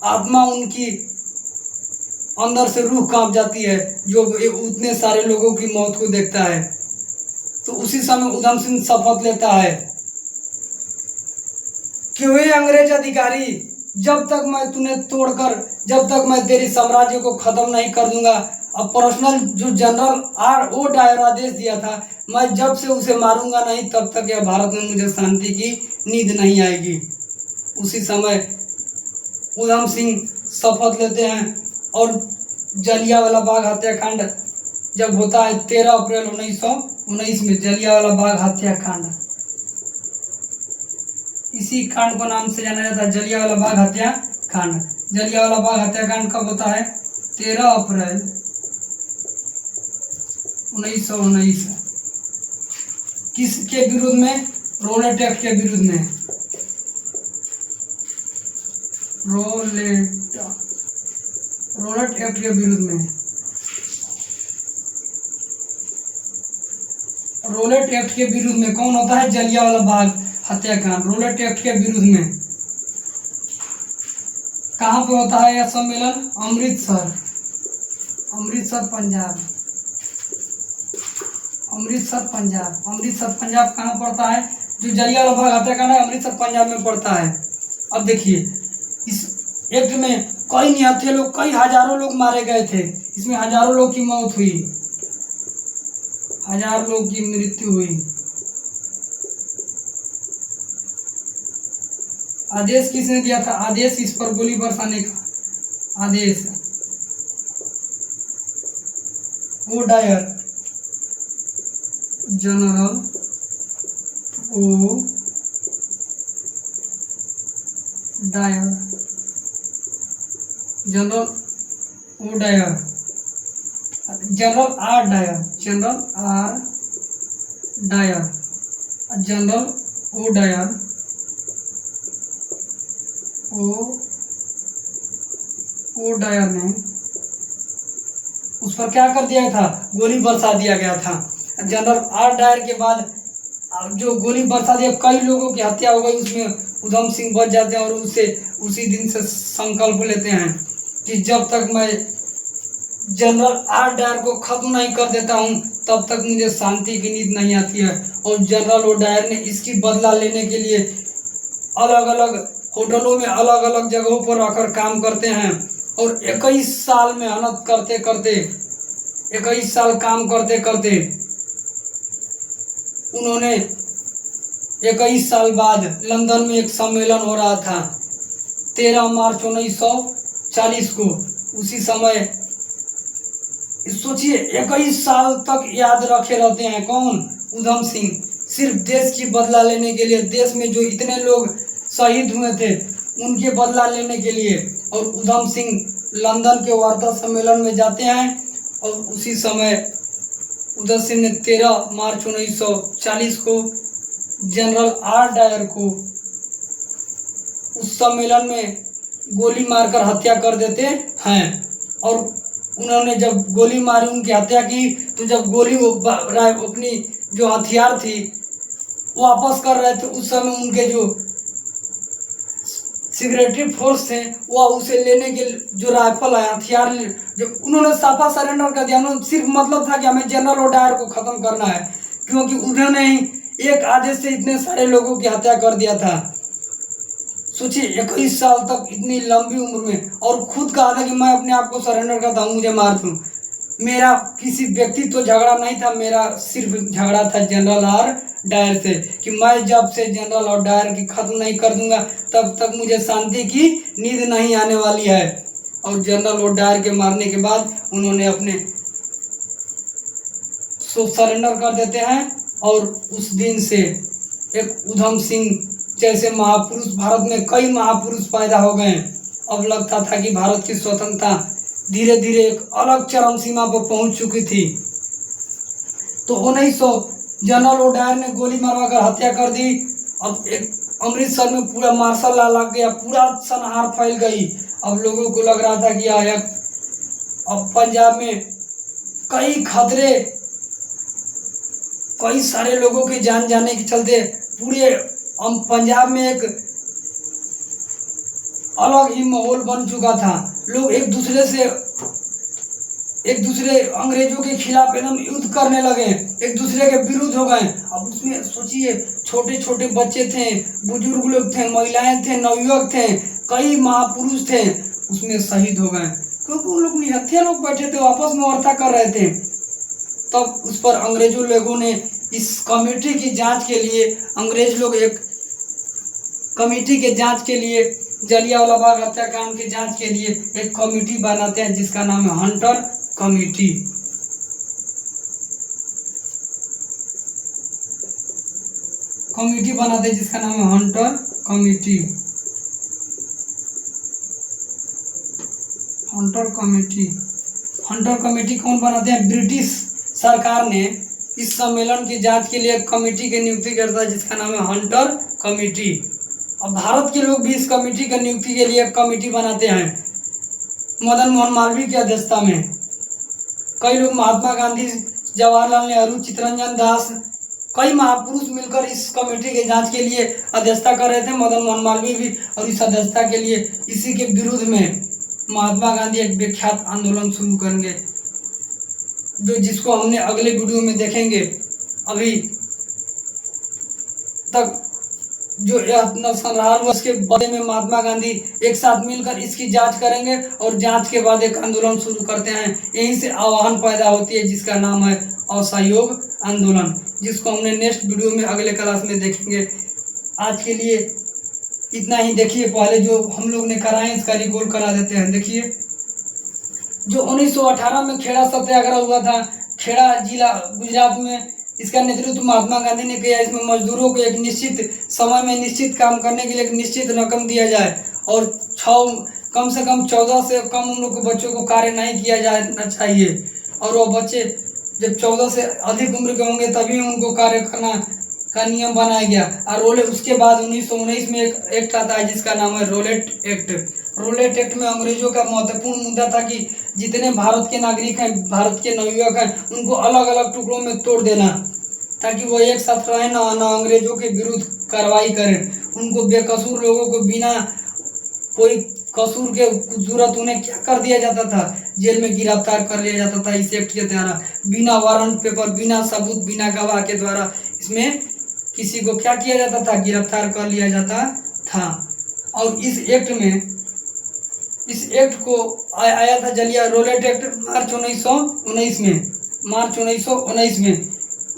आत्मा उनकी अंदर से रूह कांप जाती है, जो उतने सारे लोगों की मौत को देखता है। तो उसी समय उधम सिंह शपथ लेता है कि वे अंग्रेज अधिकारी, जब तक मैं तुम्हें तोड़कर, जब तक मैं तेरी साम्राज्य को खत्म नहीं कर दूंगा, अब पर्सनल जो जनरल आर ओ डायर आदेश दिया था, मैं जब से उसे मारूंगा नहीं तब तक यह भारत में मुझे शांति की नींद नहीं आएगी। उसी समय उधम सिंह शपथ लेते हैं, और जलियांवाला बाग हत्याकांड जब होता है 13 अप्रैल 1919 में, जलियांवाला बाग हत्याकांड, इसी कांड को नाम से जाना जाता है, जलियांवाला बाग हत्याकांड। जलियांवाला बाग हत्याकांड कब होता है? 13 अप्रैल 1919। किसके विरुद्ध में? रोलेट एक्ट के विरुद्ध में। रोलेट एक्ट के विरुद्ध में। रोलेट एक्ट के विरुद्ध में कौन होता है? जलियांवाला बाग हत्याकांड, रोलेट एक्ट के विरुद्ध में। कहाँ पे होता है यह सम्मेलन? अमृतसर, अमृतसर पंजाब, अमृतसर पंजाब। अमृतसर पंजाब कहाँ पड़ता है? जो जलियांवाला बाग हत्याकांड है अमृतसर पंजाब में पड़ता है। अब देखिए इस एक्ट में कई निहत्थे लोग, कई हजारों लोग मारे गए थे। इसमें हजारों लोग की मौत हुई, हजार लोग की मृत्यु हुई। आदेश किसने दिया था? आदेश इस पर गोली बरसाने का आदेश O Dyer, general O Dyer, general O Dyer, general R Dyer, general R Dyer, general O Dyer, O Dyer ने उस पर क्या कर दिया था? गोली बरसा दिया गया था। जनरल आर डायर के बाद जो गोली बरसा दिया, कई लोगों की हत्या हो गई, उसमें उधम सिंह बच जाते हैं और उससे उसी दिन से संकल्प लेते हैं कि जब तक मैं जनरल आर डायर को खत्म नहीं कर देता हूं तब तक मुझे शांति की नींद नहीं आती है। और जनरल ओ डायर ने इसकी बदला लेने के लिए अलग अलग होटलों में अलग अलग जगहों पर आकर काम करते हैं और 21 साल मेहनत करते करते 21 साल काम करते करते उन्होंने 21 साल बाद लंदन में एक सम्मेलन हो रहा था 13 मार्च 1940 को। उसी समय सोचिए 21 साल तक याद रखे रहते हैं कौन, उधम सिंह, सिर्फ देश की बदला लेने के लिए, देश में जो इतने लोग शहीद हुए थे उनके बदला लेने के लिए। और उधम सिंह लंदन के वार्ता सम्मेलन में जाते हैं और उसी समय उधम सिंह ने 13 मार्च 1940 को जनरल आर डायर को उस सम्मेलन में गोली मारकर हत्या कर देते हैं। और उन्होंने जब गोली मारी, उनकी हत्या की, तो जब गोली अपनी जो हथियार थी वापस कर रहे थे उस समय उनके जो सिक्योरिटी फोर्स थे वो उसे लेने के जो राइफल है, हथियार, जो उन्होंने साफा सरेंडर कर दिया। उन्होंने सिर्फ मतलब था कि हमें जनरल ओ डायर को खत्म करना है, क्योंकि उन्होंने ही एक आदेश से इतने सारे लोगों की हत्या कर दिया था। सोचिए 21 साल तक इतनी लंबी उम्र में, और खुद कहा था कि मैं अपने आप को सरेंडर करता हूँ, मुझे मार दूं। मेरा किसी व्यक्ति तो झगड़ा नहीं था, मेरा सिर्फ झगड़ा था जनरल आर डायर से कि मैं जब से जनरल आर डायर की खत्म नहीं कर दूंगा तब तक मुझे शांति की नींद नहीं आने वाली है। और जनरल आर डायर के मारने के बाद उन्होंने अपने सरेंडर कर देते हैं और उस दिन से एक उधम सिंह जैसे महापुरुष, भारत में कई महापुरुष पैदा हो गए। अब लगता था कि भारत की स्वतंत्रता धीरे धीरे एक अलग चरम सीमा पर पहुंच चुकी थी। तो 1900 जनरल ओ डायर ने गोली मारवाकर हत्या कर दी। अब एक अमृतसर में पूरा मार्शल लॉ लग गया, पूरा सनहार फैल गई। अब लोगों को लग रहा था कि अब पंजाब में कई खतरे, कई सारे लोगों की जान जाने के चलते पूरे पंजाब में एक अलग ही माहौल बन चुका था। लोग एक दूसरे अंग्रेजों के खिलाफ एकदम युद्ध करने लगे, एक दूसरे के विरुद्ध हो गए। अब उसमें सोचिए छोटे छोटे बच्चे थे, बुजुर्ग लोग थे, महिलाएं थे, नवयुवक थे, कई महापुरुष थे, उसमें शहीद हो गए क्योंकि उन लोग निहत्थे लोग बैठे थे, आपस में वार्ता कर रहे थे। तब उस पर अंग्रेजों लोगों ने इस कमेटी की जांच के लिए, अंग्रेज लोग एक कमेटी के जांच के लिए, जलियांवाला बाग हत्याकांड की जांच के लिए एक कमेटी बनाते हैं जिसका नाम है हंटर कमेटी। कमेटी बनाते हैं जिसका नाम है हंटर कमेटी। हंटर कमेटी कौन बनाते हैं? ब्रिटिश सरकार ने इस सम्मेलन की जांच के लिए कमेटी की नियुक्ति करता है जिसका नाम है हंटर कमेटी। अब भारत के लोग भी इस कमेटी की नियुक्ति के लिए कमेटी बनाते हैं मदन मोहन मालवीय की अध्यक्षता में। कई लोग, महात्मा गांधी, जवाहरलाल नेहरू, चित्तरंजन दास, कई महापुरुष मिलकर इस कमेटी के जांच के लिए अध्यक्षता कर रहे थे। मदन मोहन मालवीय भी। और इस अध्यक्षता के लिए इसी के विरुद्ध में महात्मा गांधी एक विख्यात आंदोलन शुरू करेंगे, जिसको हमने अगले वीडियो में देखेंगे। अभी तक जो संग्रहार हुआ उसके बारे में महात्मा गांधी एक साथ मिलकर इसकी जांच करेंगे और जांच के बाद एक आंदोलन शुरू करते हैं। यहीं से आह्वान पैदा होती है जिसका नाम है असहयोग आंदोलन, जिसको हमने नेक्स्ट वीडियो में अगले क्लास में देखेंगे। आज के लिए इतना ही। देखिए पहले जो हम लोग ने कराए इसका रिकॉल करा देते हैं। देखिए जो 1918 में खेड़ा सत्याग्रह हुआ था, खेड़ा जिला गुजरात में, इसका नेतृत्व महात्मा गांधी ने किया। इसमें मजदूरों को एक निश्चित समय में निश्चित काम करने के लिए एक निश्चित रकम दिया जाए और कम से कम 14 से कम उम्र के बच्चों को कार्य नहीं किया जाना चाहिए। और वो बच्चे जब 14 से अधिक उम्र के होंगे तभी उनको कार्य करना का नियम बनाया गया। और रोलेट उसके बाद 1919 में एक एक्ट आता है जिसका नाम है रोलेट एक्ट। रोलेट एक्ट में अंग्रेजों का महत्वपूर्ण मुद्दा था कि जितने भारत के नागरिक हैं, भारत के नवयुवक हैं, उनको अलग अलग टुकड़ों में तोड़ देना, ताकि वो एक साथ रहें, ना अंग्रेजों के विरुद्ध कार्रवाई करें। उनको बेकसूर लोगों को बिना कोई कसूर के जरूरत उन्हें क्या कर दिया जाता था, जेल में गिरफ्तार कर लिया जाता था इस एक्ट के द्वारा। बिना वारंट पेपर, बिना सबूत, बिना गवाह के द्वारा इसमें किसी को क्या किया जाता था, गिरफ्तार कर लिया जाता था। और इस एक्ट को आया था जलिया रोलेट एक्ट मार्च 1919 में, मार्च 1919 में।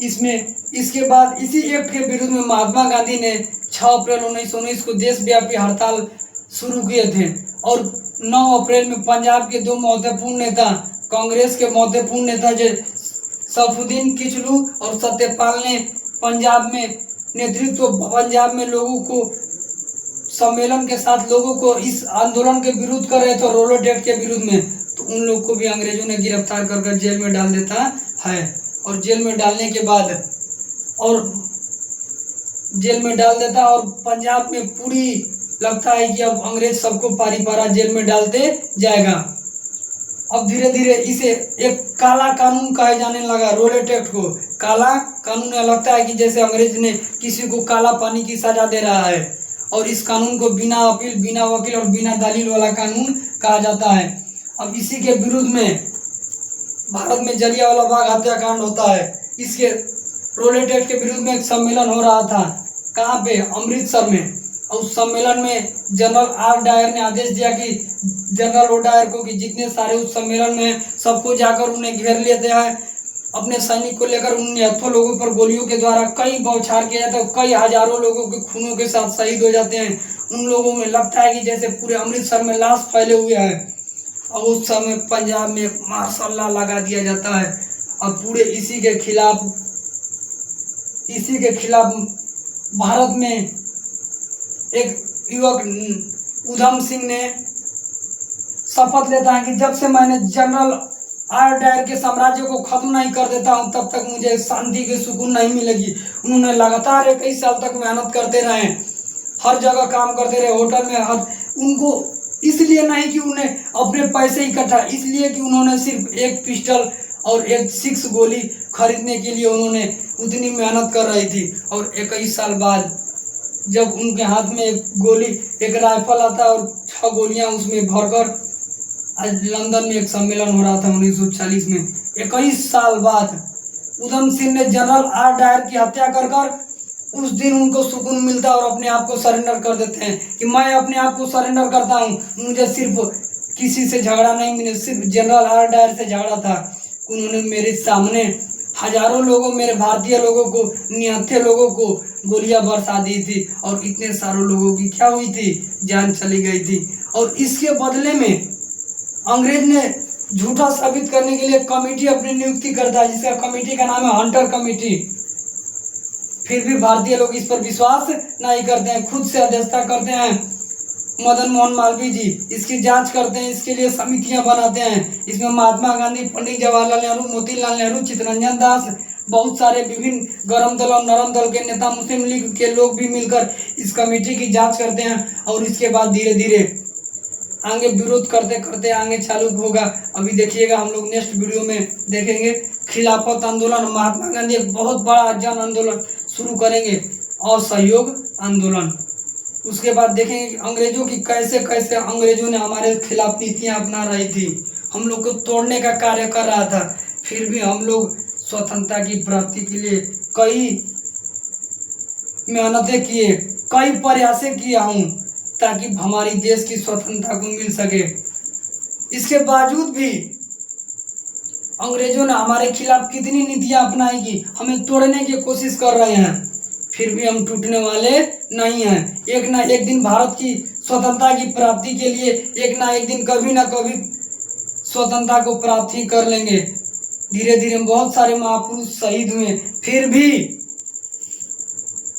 इसमें इसके बाद इसी एक्ट के विरुद्ध में महात्मा गांधी ने 6 अप्रैल 1919 को देशव्यापी हड़ताल शुरू किए थे। और 9 अप्रैल में पंजाब के 2 महत्वपूर्ण नेता, कांग्रेस के महत्वपूर्ण नेता सैफुद्दीन किचलू और सत्यपाल ने पंजाब में लोगों को सम्मेलन के साथ लोगों को इस आंदोलन के विरुद्ध कर रहे थे, रोलेट एक्ट के विरुद्ध में। तो उन लोग को भी अंग्रेजों ने गिरफ्तार कर जेल में डाल देता है। और जेल में डालने के बाद और पंजाब में पूरी लगता है कि अब अंग्रेज सबको पारी पारा जेल में डालते जाएगा। अब धीरे धीरे इसे एक काला कानून कहे जाने लगा, रोलेट एक्ट को काला कानून। लगता है कि जैसे अंग्रेज ने किसी को काला पानी की सजा दे रहा है। और इस कानून को बिना अपील, बिना वकील और बिना दलील वाला कानून कहा जाता है। अब इसी के विरुद्ध में भारत में जलियांवाला बाग हत्याकांड होता है। इसके रोलेट एक्ट के विरुद्ध में एक सम्मेलन हो रहा था, कहाँ पे, अमृतसर में। और उस सम्मेलन में जनरल आर डायर ने आदेश दिया कि जनरल ओ डायर को कि जितने सारे उस सम्मेलन में सबको जाकर उन्हें घेर लेते हैं, अपने सैनिक को लेकर उन 79 लोगों पर गोलियों के द्वारा कई बौछार किया जाता है, कई हजारों लोगों के खूनों के साथ शहीद हो जाते हैं। उन लोगों में लगता है कि जैसे पूरे अमृतसर में लाश फैले हुए हैं। और उस समय पंजाब में मार्शल लॉ लगा दिया जाता है। और पूरे इसी के खिलाफ भारत में एक युवक उधम सिंह ने शपथ लेता है कि जब से मैंने जनरल आर डायर के साम्राज्य को खत्म नहीं कर देता हूं, तब तक मुझे शांति की सुकून नहीं मिलेगी। उन्होंने लगातार 21 साल तक मेहनत करते रहे, हर जगह काम करते रहे, होटल में। उनको इसलिए नहीं कि उन्हें अपने पैसे इकट्ठा, इसलिए कि उन्होंने सिर्फ एक पिस्टल और एक 6 गोली खरीदने के लिए उन्होंने उतनी मेहनत कर रही थी। और 21 साल बाद जब उनके हाथ में एक राइफल आता है और 6 गोलियां उसमें भरकर, आज लंदन में एक सम्मेलन हो रहा था 1940 में, 21 साल बाद उधम सिंह ने जनरल आर डायर की हत्या कर उस दिन उनको सुकून मिलता है और अपने आप को सरेंडर कर देते हैं कि मैं अपने आप को सरेंडर करता हूं, मुझे सिर्फ किसी से झगड़ा नहीं, मुझे सिर्फ जनरल आर डायर से झगड़ा था। उन्होंने मेरे सामने हजारों लोगों, मेरे भारतीय लोगों को, निहत्थे लोगों को गोलियां बरसा दी थी और इतने सारों लोगों की क्या हुई थी, जान चली गई थी। और इसके बदले में अंग्रेज ने झूठा साबित करने के लिए कमेटी अपनी नियुक्ति करता है, जिसका कमेटी का नाम है हंटर कमेटी। फिर भी भारतीय लोग इस पर विश्वास नहीं करते हैं, खुद से अध्यक्षता करते हैं मदन मोहन मालवीय जी, इसकी जांच करते हैं, इसके लिए समितियां बनाते हैं। इसमें महात्मा गांधी, पंडित जवाहरलाल नेहरू, मोतीलाल नेहरू, चित्तरंजन दास, बहुत सारे विभिन्न गरम दल और नरम दल के नेता, मुस्लिम लीग के लोग भी मिलकर इस कमेटी की जांच करते हैं। और इसके बाद धीरे धीरे आगे विरोध करते करते आगे चालू होगा। अभी देखिएगा, हम लोग नेक्स्ट वीडियो में देखेंगे खिलाफत आंदोलन। महात्मा गांधी एक बहुत बड़ा जन आंदोलन शुरू करेंगे, असहयोग आंदोलन। उसके बाद देखेंगे कि अंग्रेजों की कैसे कैसे अंग्रेजों ने हमारे खिलाफ नीतियां अपना रही थी, हम लोग को तोड़ने का कार्य कर रहा था। फिर भी हम लोग स्वतंत्रता की प्राप्ति के लिए कई मेहनतें किए, कई प्रयासें किया हूँ ताकि हमारी देश की स्वतंत्रता को मिल सके। इसके बावजूद भी अंग्रेजों ने हमारे खिलाफ कितनी नीतियां अपनाई कि हमें तोड़ने की कोशिश कर रहे हैं, फिर भी हम टूटने वाले नहीं हैं। एक ना एक दिन भारत की स्वतंत्रता की प्राप्ति के लिए एक ना एक दिन कभी ना कभी स्वतंत्रता को प्राप्त ही कर लेंगे। धीरे धीरे बहुत सारे महापुरुष शहीद हुए, फिर भी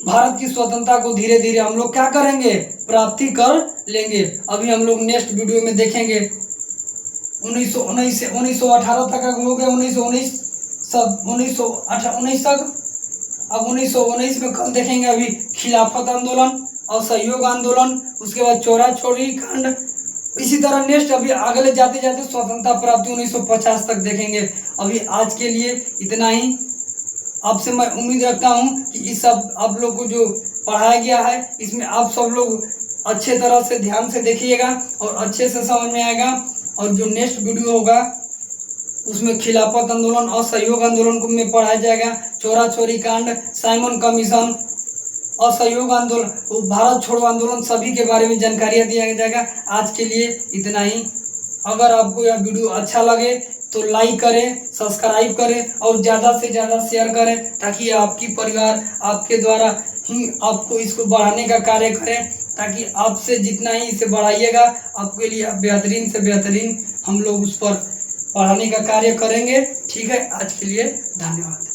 भारत की स्वतंत्रता को धीरे धीरे हम लोग क्या करेंगे, प्राप्ति कर लेंगे। अभी हम लोग नेक्स्ट वीडियो में देखेंगे 1919 से 1918 तक हो गया, 1919 तक अब 1919 में कल देखेंगे अभी खिलाफत आंदोलन, असहयोग आंदोलन, उसके बाद चोरा चोरी कांड। इसी तरह नेक्स्ट अभी अगले जाते जाते स्वतंत्रता प्राप्ति 1950 तक देखेंगे। अभी आज के लिए इतना ही। आपसे मैं उम्मीद रखता हूँ कि इस सब आप लोग को जो पढ़ाया गया है इसमें आप सब लोग अच्छे तरह से ध्यान से देखिएगा और अच्छे से समझ में आएगा। और जो नेक्स्ट वीडियो होगा उसमें खिलाफत आंदोलन, असहयोग आंदोलन को में पढ़ाया जाएगा, चोरा चोरी कांड, साइमन कमीशन, असहयोग आंदोलन, भारत छोड़ो आंदोलन, सभी के बारे में जानकारियाँ दिया जाएगा। आज के लिए इतना ही। अगर आपको यह वीडियो अच्छा लगे तो लाइक करें, सब्सक्राइब करें और ज़्यादा से ज़्यादा शेयर करें, ताकि आपकी परिवार आपके द्वारा ही आपको इसको बढ़ाने का कार्य करें, ताकि आपसे जितना ही इसे बढ़ाइएगा आपके लिए बेहतरीन से बेहतरीन हम लोग उस पर पढ़ाने का कार्य करेंगे। ठीक है, आज के लिए धन्यवाद।